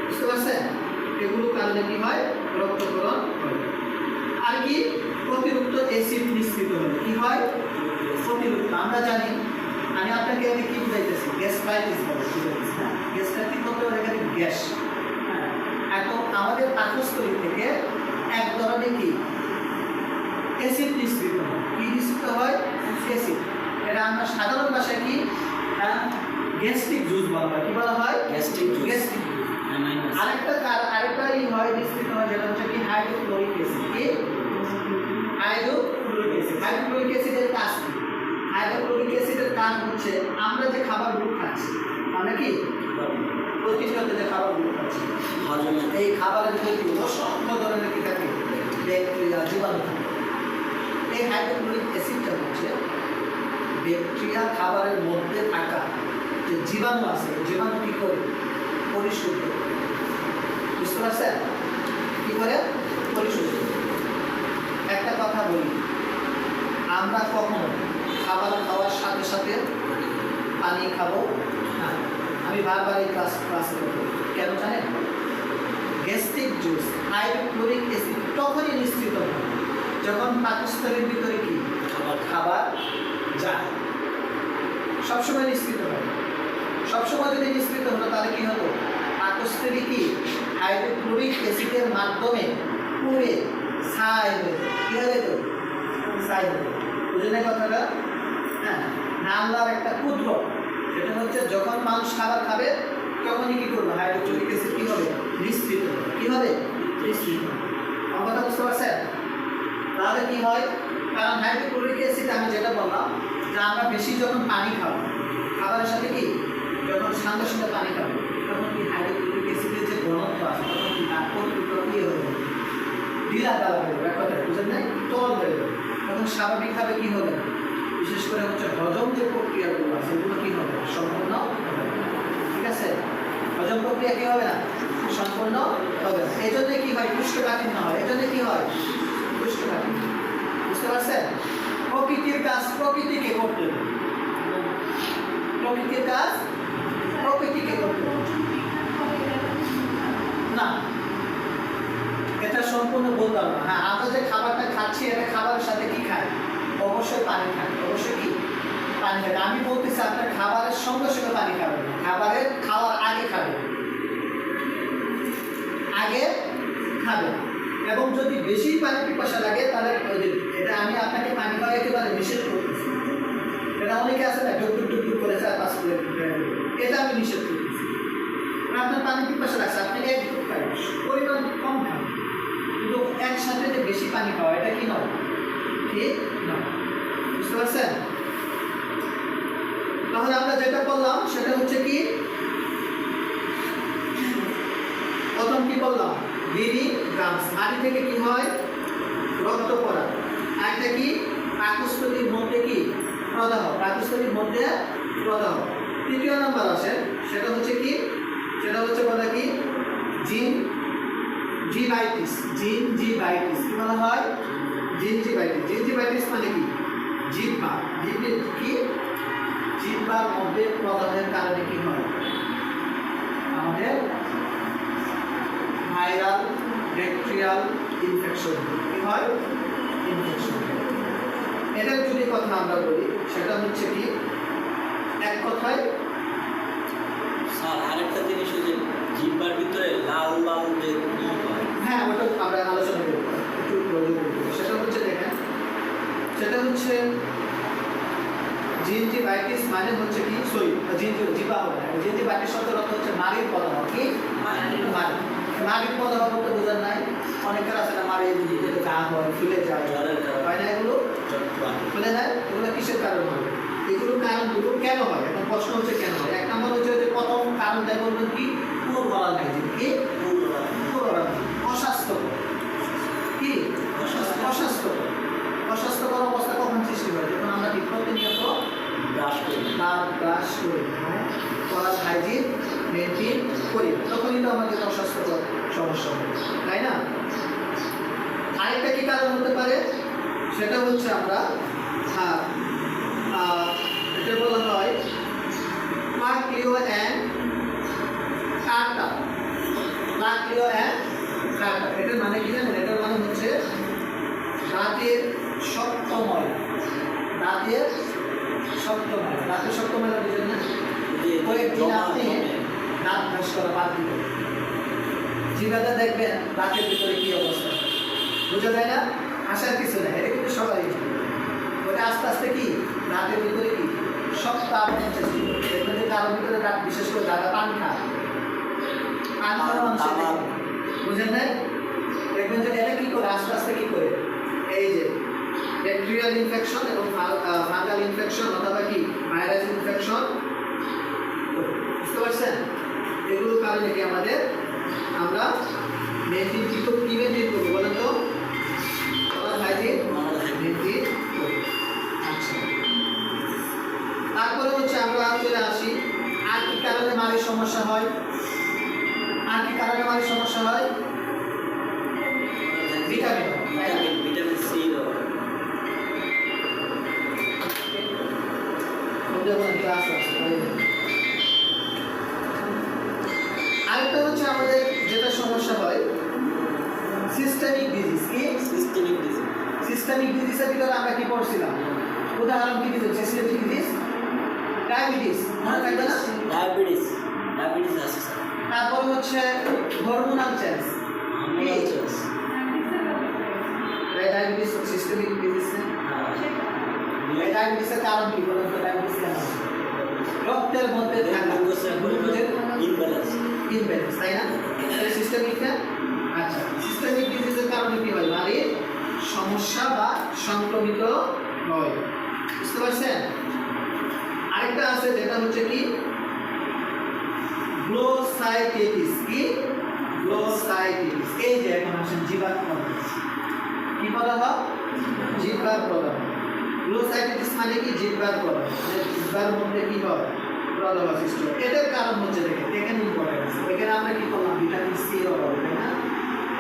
Speaker 1: বুঝতে পারছেন? এগুলো কারণে কি হয়? রক্তক্ষরণ হয়। আর কি অতিরিক্ত অ্যাসিড মিশ্রিত হলে কি হয়? অতিরিক্ত, আমরা জানি, আমি আপনাকে এখানে কি বুঝাইতেছি? গ্যাস্ট্রাইটিস বলে বুঝাইতেছি। হ্যাঁ, গ্যাস্ট্রাইটিস বলতে পারে এখানে গ্যাস। হ্যাঁ, এখন আমাদের পাকস্থলী থেকে এক ধরনের কি অ্যাসিড মিশ্রিত হয়। কি মিশ্রিত হয়? অ্যাসিড। এটা আমরা সাধারণ ভাষায় কি গ্যাস্ট্রিক জুস বলা হয়। কি বলা হয়?
Speaker 2: Gastric juice.
Speaker 1: গ্যাস্ট্রিক। আরেকটা হয় মিশ্রিত হয়, যেটা হচ্ছে কি হাইড্রোক্লোরিক অ্যাসিড। কি হাইড্রোক্লোরিক অ্যাসিড? হাইড্রোক্লোরিক অ্যাসিডের কাজ কি? হাইড্রোক্লোরিক অ্যাসিডের কাজ হচ্ছে আমরা যে খাবারগুলো খাচ্ছি, আমরা কি প্রতিনিয়ত যে খাবারগুলো খাচ্ছি, এই খাবারের মধ্যে কি অসংখ্য ধরনের কি থাকে? ব্যাকটেরিয়া, জীবাণু থাকে। এই হাইড্রোক্লোরিক অ্যাসিডটা হচ্ছে ব্যাকটেরিয়া খাবারের মধ্যে থাকা যে জীবাণু আছে, জীবাণু কি করে পরিশুদ্ধ করে। বুঝতে পারছেন? কি করে পরিশুদ্ধ। একটা কথা বলি, আমরা কখনো খাবার খাওয়ার সাথে সাথে পানি খাবো না। আমি বারবার এই ক্লাস করব, কেন জানেন? গ্যাস্ট্রিক জুস হাইড্রোক্লোরিক অ্যাসিড তখনই নিঃসৃত হয় যখন পাকস্থলীর ভিতরে কি খাবার যায়। সবসময় নিঃসৃত হয়। সবসময় যদি নিঃসৃত হতো তাহলে কি হতো? পাকস্থলী কি হাইড্রোক্লোরিক অ্যাসিডের মাধ্যমে পুড়ে ছাই হয়ে যেত। কি হয়ে যেত? ছাই হয়ে যেত। বুঝলেন এই কথাটা? হ্যাঁ, আল্লাহর একটা ক্ষুদ্র, সেটা হচ্ছে যখন মানুষ খাবার খাবে তখনই কি করবে? হাইড্রোক্লোরিক অ্যাসিড কি হবে? নিঃসৃত হবে। কি হবে? নিঃসৃত। আমার কথা বুঝতে পারছেন? তাহলে কি হয়? কারণ হাইড্রোক্লোরিক অ্যাসিড আমি যেটা বললাম যে আমরা বেশি যখন পানি খাবো, খাবারের সাথে কি যখন সঙ্গে সঙ্গে পানি খাবো, তখন কি হাইড্রোক্লোরিক অ্যাসিডের যে ঘনত্ব আছে তখন কি ইয়ে হয়ে যাবে, ঢিলা দেওয়া হয়ে যাবে। এক কথায় বুঝেন নাই? তরল হয়ে যাবে। তখন স্বাভাবিকভাবে কি হবে না, বিশেষ করে হচ্ছে হজম যে প্রক্রিয়াগুলো আছে এগুলো কি হবে? সম্পূর্ণ হবে না। ঠিক আছে? হজম প্রক্রিয়া কি হবে না? সম্পূর্ণ হবে না। এই জন্যে কি হয়? কোষ্ঠকাঠিন্য হয়। এই জন্যে কি হয়? কোষ্ঠকাঠিন্য। বুঝতে পারছেন? প্রকৃতির কাজ প্রকৃতিকে করতে হবে। প্রকৃতির কাজ প্রকৃতিকে করতে হবে। না, এটা সম্পূর্ণ বললাম না। হ্যাঁ, আমরা যে খাবারটা খাচ্ছি এটা খাবারের সাথে কি খাই? অবশ্যই পানি খাই। অবশ্যই কি পানি খাই। আমি বলতেছি আপনার খাবারের সঙ্গে সঙ্গে পানি খাবেন না, খাবারের খাওয়ার আগে খাবেন, আগে খাবেন। এবং যদি বেশি পানি পিপাসা লাগে তাহলে এটা আমি আপনাকে পানি খাওয়া একেবারে নিষেধ করতেছি। এটা অনেকে আছে না ডুব ডুব করে 4-5 প্লেট, এটা আমি নিষেধ করতেছি। আপনার পানি পিপাসা লাগছে, আপনি এক গ্রুপ খাবেন, পরিমাণ কম খাবেন, কিন্তু একসাথে যে বেশি পানি খাওয়া এটা কি নয়, ঠিক নয়। বুঝতে পারছেন? তাহলে আমরা যেটা বললাম সেটা হচ্ছে কি, প্রথম কি বললাম? লিনি গ্রামস, মাটি থেকে কি হয়? রক্ত পড়া। একটা কি পাকস্থলীর মধ্যে কি প্রদাহ, পাকস্থলীর মধ্যে প্রদাহ। তৃতীয় নাম্বার আছে সেটা হচ্ছে কি, সেটা হচ্ছে বলা কি জিনজিভাইটিস। জিনজিভাইটিস কি বলা হয়? জিনজিভাইটিস। জিনজিভাইটিস মানে কি? জিহ্বা, জিহ্বার কি জিহ্বার মধ্যে প্রদাহের কারণে কি হয়? আমাদের ভাইরাল ব্যাকটেরিয়াল ইনফেকশন কি হয়? ইনফেকশন। এটার যদি কথা আমরা বলি সেটা হচ্ছে কি, এক কথায়
Speaker 2: স্যার আরেকটা জিনিস যে ওটার ভিতরে লাল লাল যে ই হয়,
Speaker 1: হ্যাঁ ওটা আমরা আলোচনা করবো একটু প্রয়োজন করবো। সেটা হচ্ছে দেখেন, সেটা হচ্ছে জিনজিভাইটিস মানে হচ্ছে কি সরি জিবা হবে। জিনজিভাইটিস শব্দের অর্থ হচ্ছে মাড়ির প্রদাহ। কি মাড়ির প্রদাহ বলতে বোঝার নাই, অনেকের আছে না মাড়ি গা হয় ফুলে যায়,
Speaker 2: জ্বরের কারণে।
Speaker 1: হয় না এগুলো
Speaker 2: জট্টুয়া।
Speaker 1: ফুলে যায়, এগুলো কিসের কারণ হয়? এগুলো কারণগুলো কেন হয়? এখন প্রশ্ন হচ্ছে কেন হয়। এক নম্বর হচ্ছে যে প্রথম কারণটা বলবেন কি পুরো গলা হাইজিন। কি পুরো অস্বাস্থ্যকর। কি অস্বাস্থ্যকর। অস্বাস্থ্যকর অবস্থা কখন সৃষ্টি হয়? যখন আমরা প্রতিনিয়ত
Speaker 2: ব্রাশ করি।
Speaker 1: দাঁত ব্রাশ করি, গলার হাইজিন মেনটেন করি, তখনই তো আমাদের অস্বাস্থ্যকর সমস্যা হয়, তাই না? আরেকটা কি কারণ হতে পারে? সেটা হচ্ছে আমরা এটা বলা হয় প্লাকলিও অ্যান্ড কাটা। প্লাকলিও অ্যান্ড কাটা এটার মানে কি জানেন? এটার মানে হচ্ছে দাঁতের শক্ত ময়লা। দাঁতের শক্ত ময়লা, দাঁতের শক্ত ময়লা বুঝেন না?
Speaker 2: যে
Speaker 1: কয়েকদিন
Speaker 2: জমা
Speaker 1: আপনি
Speaker 2: জমে।
Speaker 1: দাঁত ব্রাশ করা বাদ দিবেন, জিভাটা দেখবেন দাঁতের ভিতরে কি অবস্থা, বোঝা যায় না? আসার কিছু নেই, এটা কিন্তু সবাই জানে। ওটা আস্তে আস্তে কি দাঁতের ভিতরে কি শক্ত আবরণ সৃষ্টি করে। দেখবেন যে কারোর ভিতরে দাঁত, বিশেষ করে যারা পান খায়, পান খাওয়া মানুষের দেখবেন, বুঝেন না? দেখবেন যে এটা কি করে আস্তে আস্তে কি করে এই যে ব্যাকটেরিয়াল ইনফেকশন এবং ফাঙ্গাল ইনফেকশন অথবা কি ভাইরাস ইনফেকশন, বুঝতে পারছেন? এগুলোর কারণে কি আমাদের আমরা মেনটেন কি মেনটেন করবো বলেন তো? হাইজিন মেনটেন করবো। আচ্ছা, তারপরে হচ্ছে আমরা চলে আসি আর কি কারণে মাড়ির সমস্যা হয়? আর কি কারণে মাড়ির সমস্যা হয়? ভিটামিন,
Speaker 2: ভিটামিন সি
Speaker 1: আরেকটা হচ্ছে আমাদের যেটা সমস্যা হয় সিস্টেমিক ডিজিজ। কি
Speaker 2: সিস্টেমিক ডিজিজ?
Speaker 1: সিস্টেমিক ডিজিজের ভিতরে আমরা কি পড়ছিলাম? উদাহরণ কি দিতে? সিস্টেমিক ডিজিজ ডায়াবেটিস, মনে থাকবে না?
Speaker 2: ডায়াবেটিস আছে স্যার।
Speaker 1: তারপর হচ্ছে hormonal change. Diabetes systemic disease. এই ডায়াবেটিসের কারণ কি বলেন তো? ডায়াবেটিস কেন হয়? রক্তের মধ্যে থাকা গ্লুকোজের ইমব্যালেন্স, তাই না? সিস্টেমিক না? আচ্ছা, সিস্টেমিক ডিজিজের কারণে কি হয়? নারীর সমস্যা বা সংক্রমিত হয়, বুঝতে পারছেন? আরেকটা আছে যেটা হচ্ছে কি গ্লোসাইটিস। কি গ্লোসাইটিস? এই যে এখন আসেন জিহ্বার প্রদাহ। কি প্রদাহ? জিহ্বার প্রদাহ। গ্লোসাইটিস মানে কি জিহ্বার প্রদাহ, মানে জিহ্বার মধ্যে কি হয়? প্রদাহ সৃষ্টি হয়। এটার কারণ হচ্ছে দেখেন, এখানে ইম্পর্টেন্ট আছে। এখানে আমরা কি করলাম? ভিটামিন সি এর অভাব, তাই না?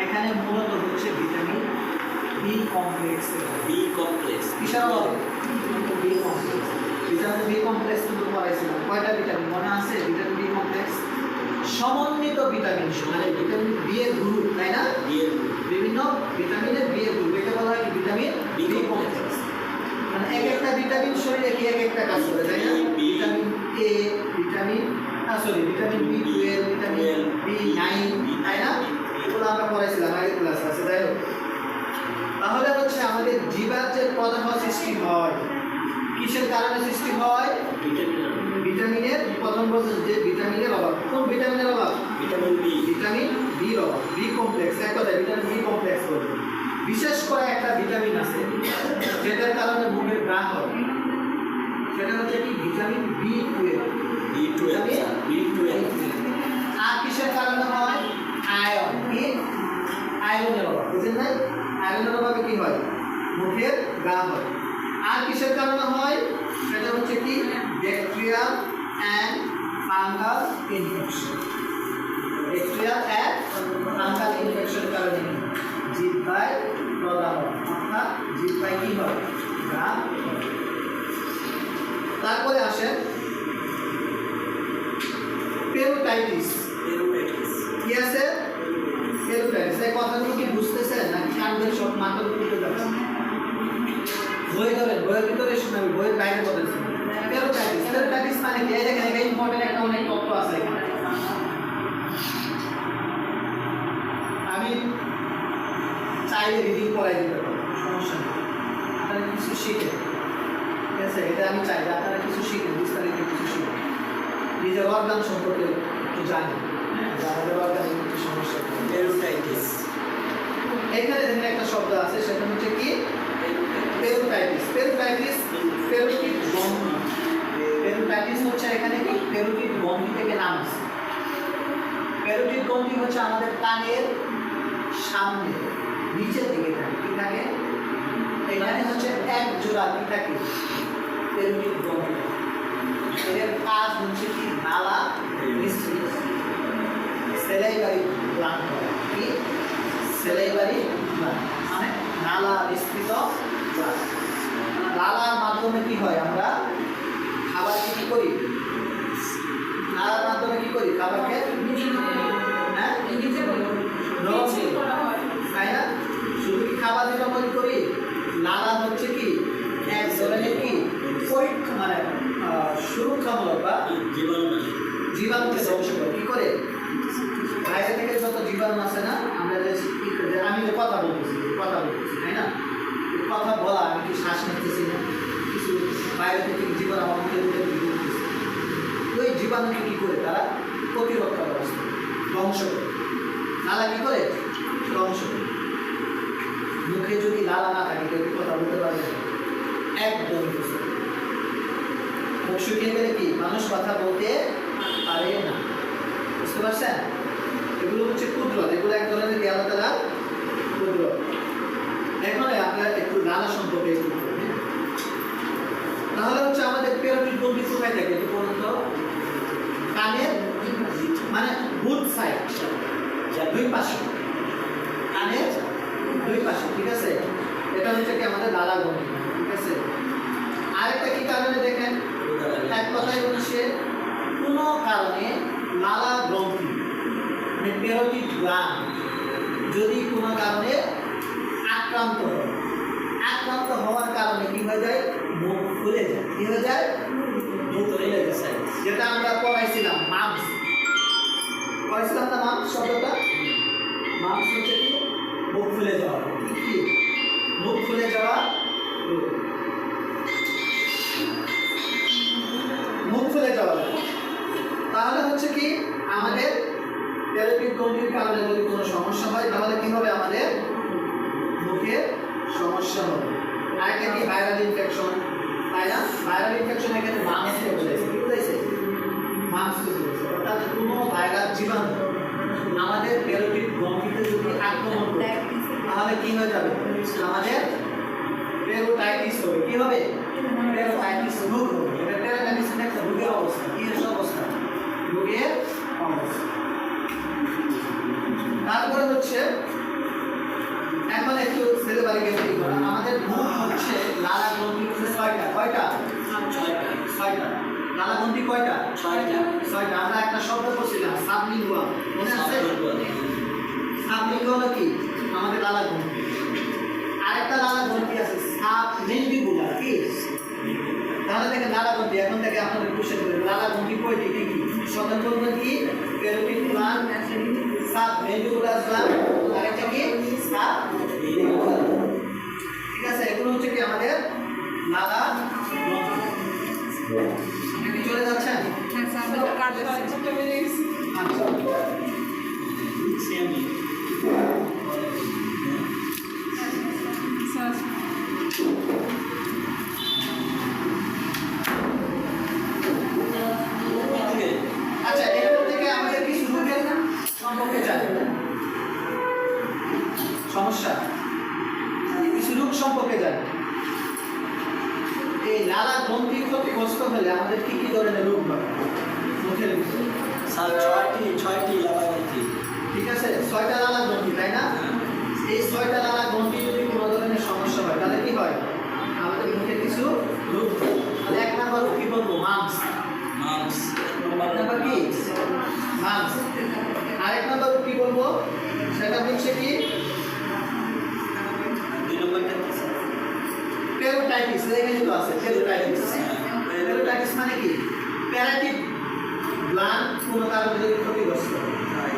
Speaker 1: এখানে মূলত হচ্ছে vitamin B complex.
Speaker 2: B complex
Speaker 1: কিসের অভাব? B complex. Vitamin B complex কিন্তু পড়াইছিলাম। কয়টা ভিটামিন মনে আছে? ভিটামিন বি কমপ্লেক্স সমন্বিত ভিটামিন, মানে ভিটামিন বি এর গ্রুপ, তাই না? বিভিন্ন ভিটামিনের বি এর গ্রুপ, এটা বলা হয় ভিটামিন বি কমপ্লেক্স। মানে এক একটা ভিটামিন শরীরে কি এক একটা কাজ করে, তাই না? ভিটামিন এ, ভিটামিন ভিটামিন বি12, ভিটামিন বি9, তাই না? এগুলো আমরা পড়াইছিলাম আগের ক্লাসে আছে। যাই হোক, তাহলে হচ্ছে আমাদের জিহ্বার যে প্রদাহ সৃষ্টি হয় কিসের কারণে সৃষ্টি হয়? ভিটামিনের, প্রথম বলছেন যে ভিটামিনের অভাব। কোন ভিটামিনের অভাব?
Speaker 2: Vitamin B.
Speaker 1: ভিটামিন বির অভাব, বি কমপ্লেক্স। এক কথায় ভিটামিন বি কমপ্লেক্স বলতে বিশেষ করে একটা ভিটামিন আছে যেটার কারণে মুখের ঘা হয়, সেটা হচ্ছে কি ভিটামিন বি12। আর কিসের কারণে হয়? আয়রন। কি আয়রনের অভাব, বুঝলেন না? আয়রনের অভাবে কি হয়? মুখের ঘা হয়। আর কিসের কারণে হয়? সেটা হচ্ছে কি bacterial and fungal infection. Bacterial and fungal infection কারণে জিহ্বায় প্রদাহ, অর্থাৎ জিহ্বায় কি হয়? ঘা। তারপরে আসেন পেরোটাইটিস। কি আছে? পেরোটাইটিস। এই কথাগুলো কি বুঝতেছেন নাকি কানদের সব মাথার উপরে যাচ্ছে? বই ধরেন, বইয়ের ভিতরে শোনাবি, বইয়ের বাইরে বলতেছি। পেরোটাইটিস মানে কি? এই দেখেন, এটা ইম্পর্টেন্ট একটা অনেক তথ্য আছে এখানে। চাইলে রিডিং করাই দিতে পারবো, সমস্যা নেই। আপনারা কিছু শিখেন, ঠিক আছে? এটা আমি চাই যে আপনারা কিছু শিখেন, বিস্তারিত কিছু শিখেন, নিজের অর্গান সম্পর্কে একটু জানেন, হ্যাঁ, যে আমাদের অর্গানে কিছু সমস্যা আছে।
Speaker 2: পেরোটাইটিস।
Speaker 1: এখানে দেখেন একটা শব্দ আছে, সেটা হচ্ছে কি পেরোটাইটিস। পেরোটাইটিস পেরোটিড গ্রন্থি। পেরোটাইটিস হচ্ছে এখানে কি পেরোটিড গ্রন্থি থেকে নাম আছে। পেরোটিড গ্রন্থি হচ্ছে আমাদের কানের সামনে নিচের দিকে থাকে, কি থাকে এখানে হচ্ছে এক জোড়া কি থাকে পেরোটিড গ্রন্থি। এর কাজ হচ্ছে কি নালা নিঃসৃত সেলাইভারি গ্ল্যান্ড কি সেলাইভারি গ্ল্যান্ড মানে নালা নিঃসৃত গ্ল্যান্ড। নালার মাধ্যমে কি হয় আমরা খাবারকে কি করি, নালার মাধ্যমে কি করি খাবারকে হ্যাঁ নরম করি, তাই না? শুধু কি খাবার নিরাপদ করি, নালা হচ্ছে কি এক ধরনের কি পরীক্ষা মানে সুরক্ষামূলক বা জীবাণুকে ধ্বংস করে কি করে বাইরে থেকে যত জীবাণু আছে না, আমরা যে আমি যে কথা বলতেছি তাই না, এই কথা বলা আমি কি শ্বাস নিতেছি না, কিছু বাইরে থেকে জীবাণু আমার মুখের ভিতরে ঢুকতেছে, ওই জীবাণুকে কি করে তারা প্রতিরক্ষা ব্যবস্থা ধ্বংস করে, নালা কি করে ধ্বংস করে। মুখে যদি লালা না থাকে কেউ কি কথা বলতে পারবে না? একদম মুখ শুকিয়ে গেলে কি মানুষ কথা বলতে পারে না, বুঝতে পারছেন? এগুলো হচ্ছে কুদরত, এগুলো এক ধরনের কি আল্লাহ তাআলার কুদরত। এখন আমরা একটু নালা সম্পর্কে একটু বলি। তাহলে হচ্ছে আমাদের পেরোটিড গ্রন্থি কোথায় থাকে একটু বলুন তো? কানের মানে বুথ সাইড, দুই পাশে, কানের দুই পাশে, ঠিক আছে? এটা হচ্ছে কি আমাদের লালা গ্রন্থি, ঠিক আছে? আরেকটা কি কারণে দেখেন, এক কথায় হচ্ছে কোনো কারণে লালা গ্রন্থি মানে পেরোটিড গ্ল্যান্ড যদি কোনো কারণে আক্রান্ত হওয়ার কারণে কি হয়ে যায়, মুখ ফুলে যায়, কি হয়ে যায়, মুখ ফুলে যায়, যেটা আমরা পড়াইছিলাম মাম্পস, পড়াইছিলাম না মাম্পস শব্দটা? মাম্পস হচ্ছে কি মুখ ফুলে যাওয়া, কি মুখ ফুলে যাওয়া, মুখ ফুলে যাওয়া। তাহলে হচ্ছে কি আমাদের পেরোটিড গ্রন্থির কারণে যদি কোনো সমস্যা হয় তাহলে কি হবে, আমাদের মুখের সমস্যা হবে। আরেকটা কি ভাইরাল ইনফেকশন, তাই না? ভাইরাল ইনফেকশন এখানে মাম্পসকে বোঝাইছে, কি বোঝাইছে? মাম্পসকে বোঝাইছে। অর্থাৎ কোনো ভাইরাস জীবাণু আমাদের পেরোটিড গ্রন্থিতে যদি আক্রমণ করে তাহলে কি হয়ে যাবে, আমাদের পেরোটাইটিস হবে। কি হবে? পেরোটাইটিস রোগ হবে। এটা পেরোটাইটিস মানে একটা রোগের অবস্থা, কি অবস্থা, রোগের অবস্থা। তারপরে হচ্ছে এখন একটু সেলেবারিকে তৈরি করা। আমাদের মুখ হচ্ছে লালা গ্রন্থি হচ্ছে ছয়টা, কয়টা? ছয়টা। লালা গ্রন্থি কয়টা? ছয়টা। আমরা একটা শব্দ বলছিলাম সাবলিঙ্গুয়াল, মনে আছে? সাবলিঙ্গুয়াল কি আমাদের লালা গ্রন্থি। আরেকটা লালা গ্রন্থি আছে সাবমেন্ডিবুলার, কি? তাহলে দেখেন লালা গ্রন্থি, এখন থেকে আপনাদের কোশ্চেন করবে লালা গ্রন্থি কয়টি, কি কি? স্বতন্ত্র গ্রন্থি, পেরোটিড গ্ল্যান্ড, সাবমেন্ডিবুলার গ্ল্যান্ড, আরেকটা কি সাবলিঙ্গুয়াল, ঠিক আছে? এগুলো হচ্ছে কি আমাদের লালা গ্রন্থি। আপনি চলে যাচ্ছেন? আচ্ছা, এগুলো থেকে আমাদের কিছু রোগের সম্পর্কে জানি, সমস্যা কিছু রোগ সম্পর্কে জানি। এই লালা গ্রন্থি ক্ষতিগ্রস্ত হলে আমাদের কি কি ধরনের রোগ হয় মুখের ভিতরে?
Speaker 2: ছয়টি লালা গ্রন্থি,
Speaker 1: ঠিক আছে? ছয়টা লালা গ্রন্থি, তাই না? এই ছয়টা লালা গ্রন্থি যদি কোনো ধরনের সমস্যা হয় তাহলে কি হয়, আমাদের মুখে কিছু রোগ হয়। তাহলে এক নাম্বার কি বলবো, মাম্পস। এক নাম্বার কি মাম্পস। আরেক নাম্বার কি বলবো, সেটা হচ্ছে কি পেরোটাইটিস। এখানে তো আছে পেরোটাইটিস। পেরোটাইটিস মানে কি প্যারাটিড গ্ল্যান্ড কোনো কারণে যদি ক্ষতিগ্রস্ত হয়।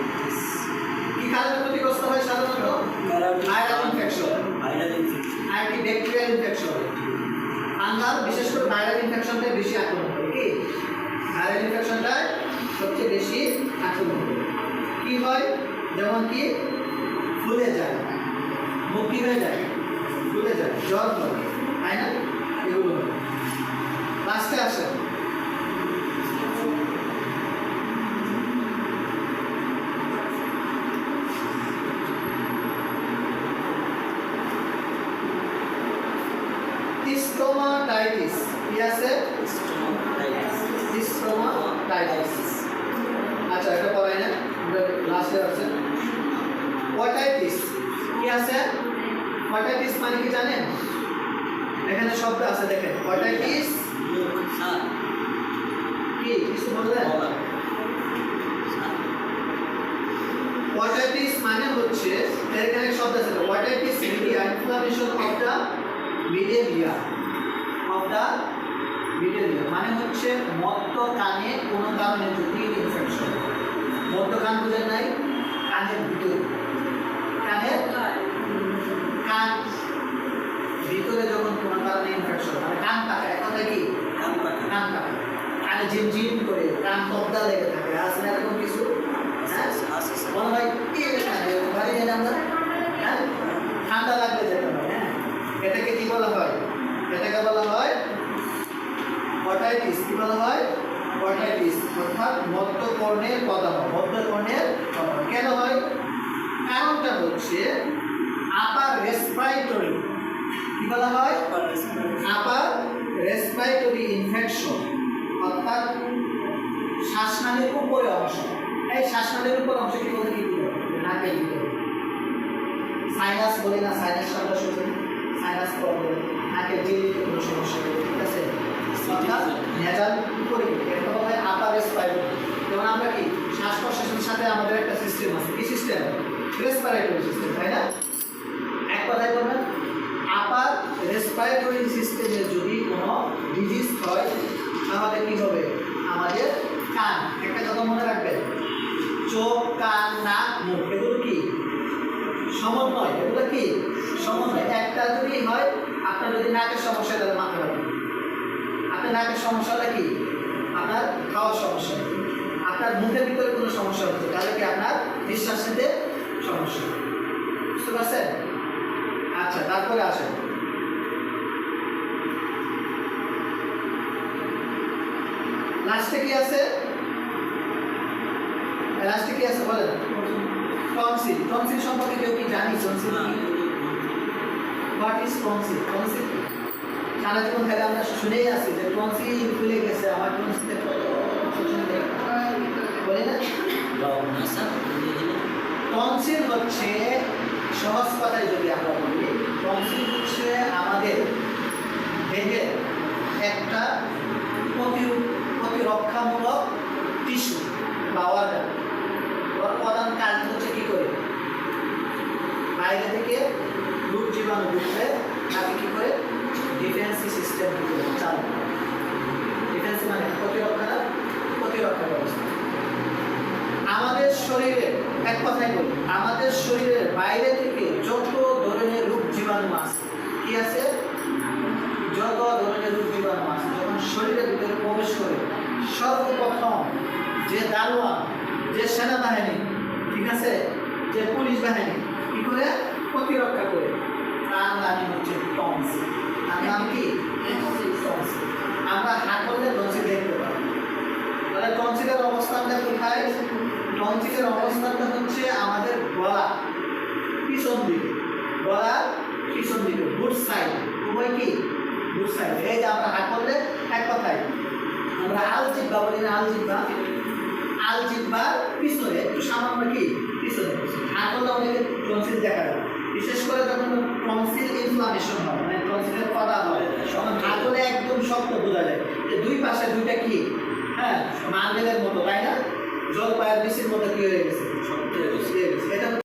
Speaker 1: কি কারণে ক্ষতিগ্রস্ত হয়? সাধারণত viral infection. Bacterial infection. Fungal বিশেষ করে ভাইরাল ইনফেকশনটা বেশি আক্রমণ করে। কি ভাইরাল ইনফেকশনটা সবচেয়ে বেশি আক্রমণ করে। কি হয়, যেমন কি ফুলে যায়, মুখ কি হয়ে যায়, ফুলে যায়, জ্বর হয়, তাই না? এগুলো লাস্টে আসে স্টোমাটাইটিস। কি আছে? স্টোমাটাইটিস। আচ্ছা, এটা পড়াই না, লাস্টে আছে ওয়াটাইটিস। কি আছে? ওয়াটাইটিস মানে কি জানেন? এখানে শব্দ আছে, দেখেন ওয়াটাইটিস কি, কিছু বললেন? ওয়াটাইটিস মানে হচ্ছে এখানে শব্দ আছে otitis media inflammation of the media মানে হচ্ছে মধ্য কানে কোনো কারণে যদি ইনফেকশন, মধ্য কান বুঝেন নাই, কানের ভিতরে, কান ভিতরে যখন কোনো কারণে ইনফেকশন মানে কান পাকা, এক কথা কি কান পাকা, কানে ঝিমঝিম করে কান তবদা লেগে থাকে, আসলে এরকম কিছু মনে হয় ভারী জানি আমরা, হ্যাঁ ঠান্ডা লাগলে যেতে হয়। হ্যাঁ, এটাকে কি বলা হয়? এটাকে বলা হয় ওয়াটাইটিস। কি বলা হয়? ওয়াটাইটিস, অর্থাৎ মধ্যকর্ণের প্রদাহ, মধ্যকর্ণের প্রদাহ। কেন হয়? কারণটা হচ্ছে আপার রেসপিরেটরি, কি বলা হয়? আপার রেসপিরেটরি ইনফেকশন, অর্থাৎ শ্বাসনালীর উপরে অংশ। এই শ্বাসনালীর উপর অংশ কি বলে? কি বলে? নাকের ভিতরে সাইনাস বলি না, সাইনাস শব্দ শুনছেন? সাইনাস প্রবলেম, নাকের জিলিতে কোনো সমস্যা নেই, ঠিক আছে? অর্থাৎ নেজাল উপরে, এটা বলা হয় আপার রেসপিরেটরি। যেমন আমরা কি শ্বাস প্রশ্বাসের সাথে আমাদের একটা সিস্টেম আছে, কি সিস্টেম? রেসপিরেটরি সিস্টেম, তাই না? এক কথায় বলবেন আপার রেসপিরেটরি সিস্টেমে যদি কোনো ডিজিজ হয় তাহলে কি হবে? আমাদের কান, একটা কথা মনে রাখবেন, চোখ, কান, নাক, মুখ এগুলো কি সমন্বয়, এগুলো কি সমন্বয়। একটা যদি হয়, আপনার যদি নাকের সমস্যা তাহলে মাথা ব্যথা, আপনার নাকের সমস্যা হলে কি আপনার খাওয়ার সমস্যা, আপনার মুখের ভিতরে কোনো সমস্যা হচ্ছে তাহলে কি আপনার নিঃশ্বাস নিতে সমস্যা। বুঝতে পারছেন? আচ্ছা, তারপরে আসেন লাস্টে কি আছে? লাস্টে কি আছে বলেন? টনসিল। টনসিল সম্পর্কে কেউ কি জানি? টনসিল কি? What is tonsil? টনসিল সারা জীবন থেকে আমরা শুনেই আসি যে টনসিল খুলে গেছে, আমার টনসিলে বলে না। টনসিল হচ্ছে সহজ কথায় যদি আমরা বলি, টনসিল হচ্ছে আমাদের দেহের একটা প্রতিরক্ষামূলক টিস্যু বা অর্গান। ওর প্রধান কাজ হচ্ছে কি করে? বাইরে থেকে রোগ জীবাণু ঢুকলে তাকে কী করে ডিফেন্সি সিস্টেম চালু করে। ডিফেন্সি মানে প্রতিরক্ষা ব্যবস্থা। আমাদের শরীরে এক কথাই বলি, আমাদের শরীরের বাইরে থেকে যত ধরনের রোগ জীবাণু আছে, কি আছে? যত ধরনের রোগ জীবাণু আছে যখন শরীরের ভিতরে প্রবেশ করে, সর্বপ্রথম যে দারোয়ান, যে সেনাবাহিনী, ঠিক আছে, যে পুলিশ বাহিনী কি করে প্রতিরক্ষা করে, তার নামই হচ্ছে টনসিল। তার নাম কি? টনসিল। আমরা হাত করলে টনসিল দেখতে পাই। তাহলে টনসিলের অবস্থানটা কোথায়? টনসিলের অবস্থানটা হচ্ছে আমাদের গলা পিছন দিকে, গলার পিছন দিকে, গুড সাইড। উভয় কি? Good side. এই যে আমরা হাত করলে এক কথায় আমরা আলজিহ্বা বলি না, আলজিহ্বার পিছনে একটু সামান্য কি পিছনে হাত করলে অনেকে টনসিল দেখা যায়। বিশেষ করে যখন টনসিল ইনফ্লামেশন হয়, মানে টনসিলের প্রদাহ হয়, তখন হাত করলে একদম শক্ত বোঝা যায় যে দুই পাশে দুইটা কি, হ্যাঁ, মার্বেলের মতো, তাই না? জলপাইয়ের বিচির মতো কি হয়ে গেছে, শক্ত হয়ে গেছে। এটা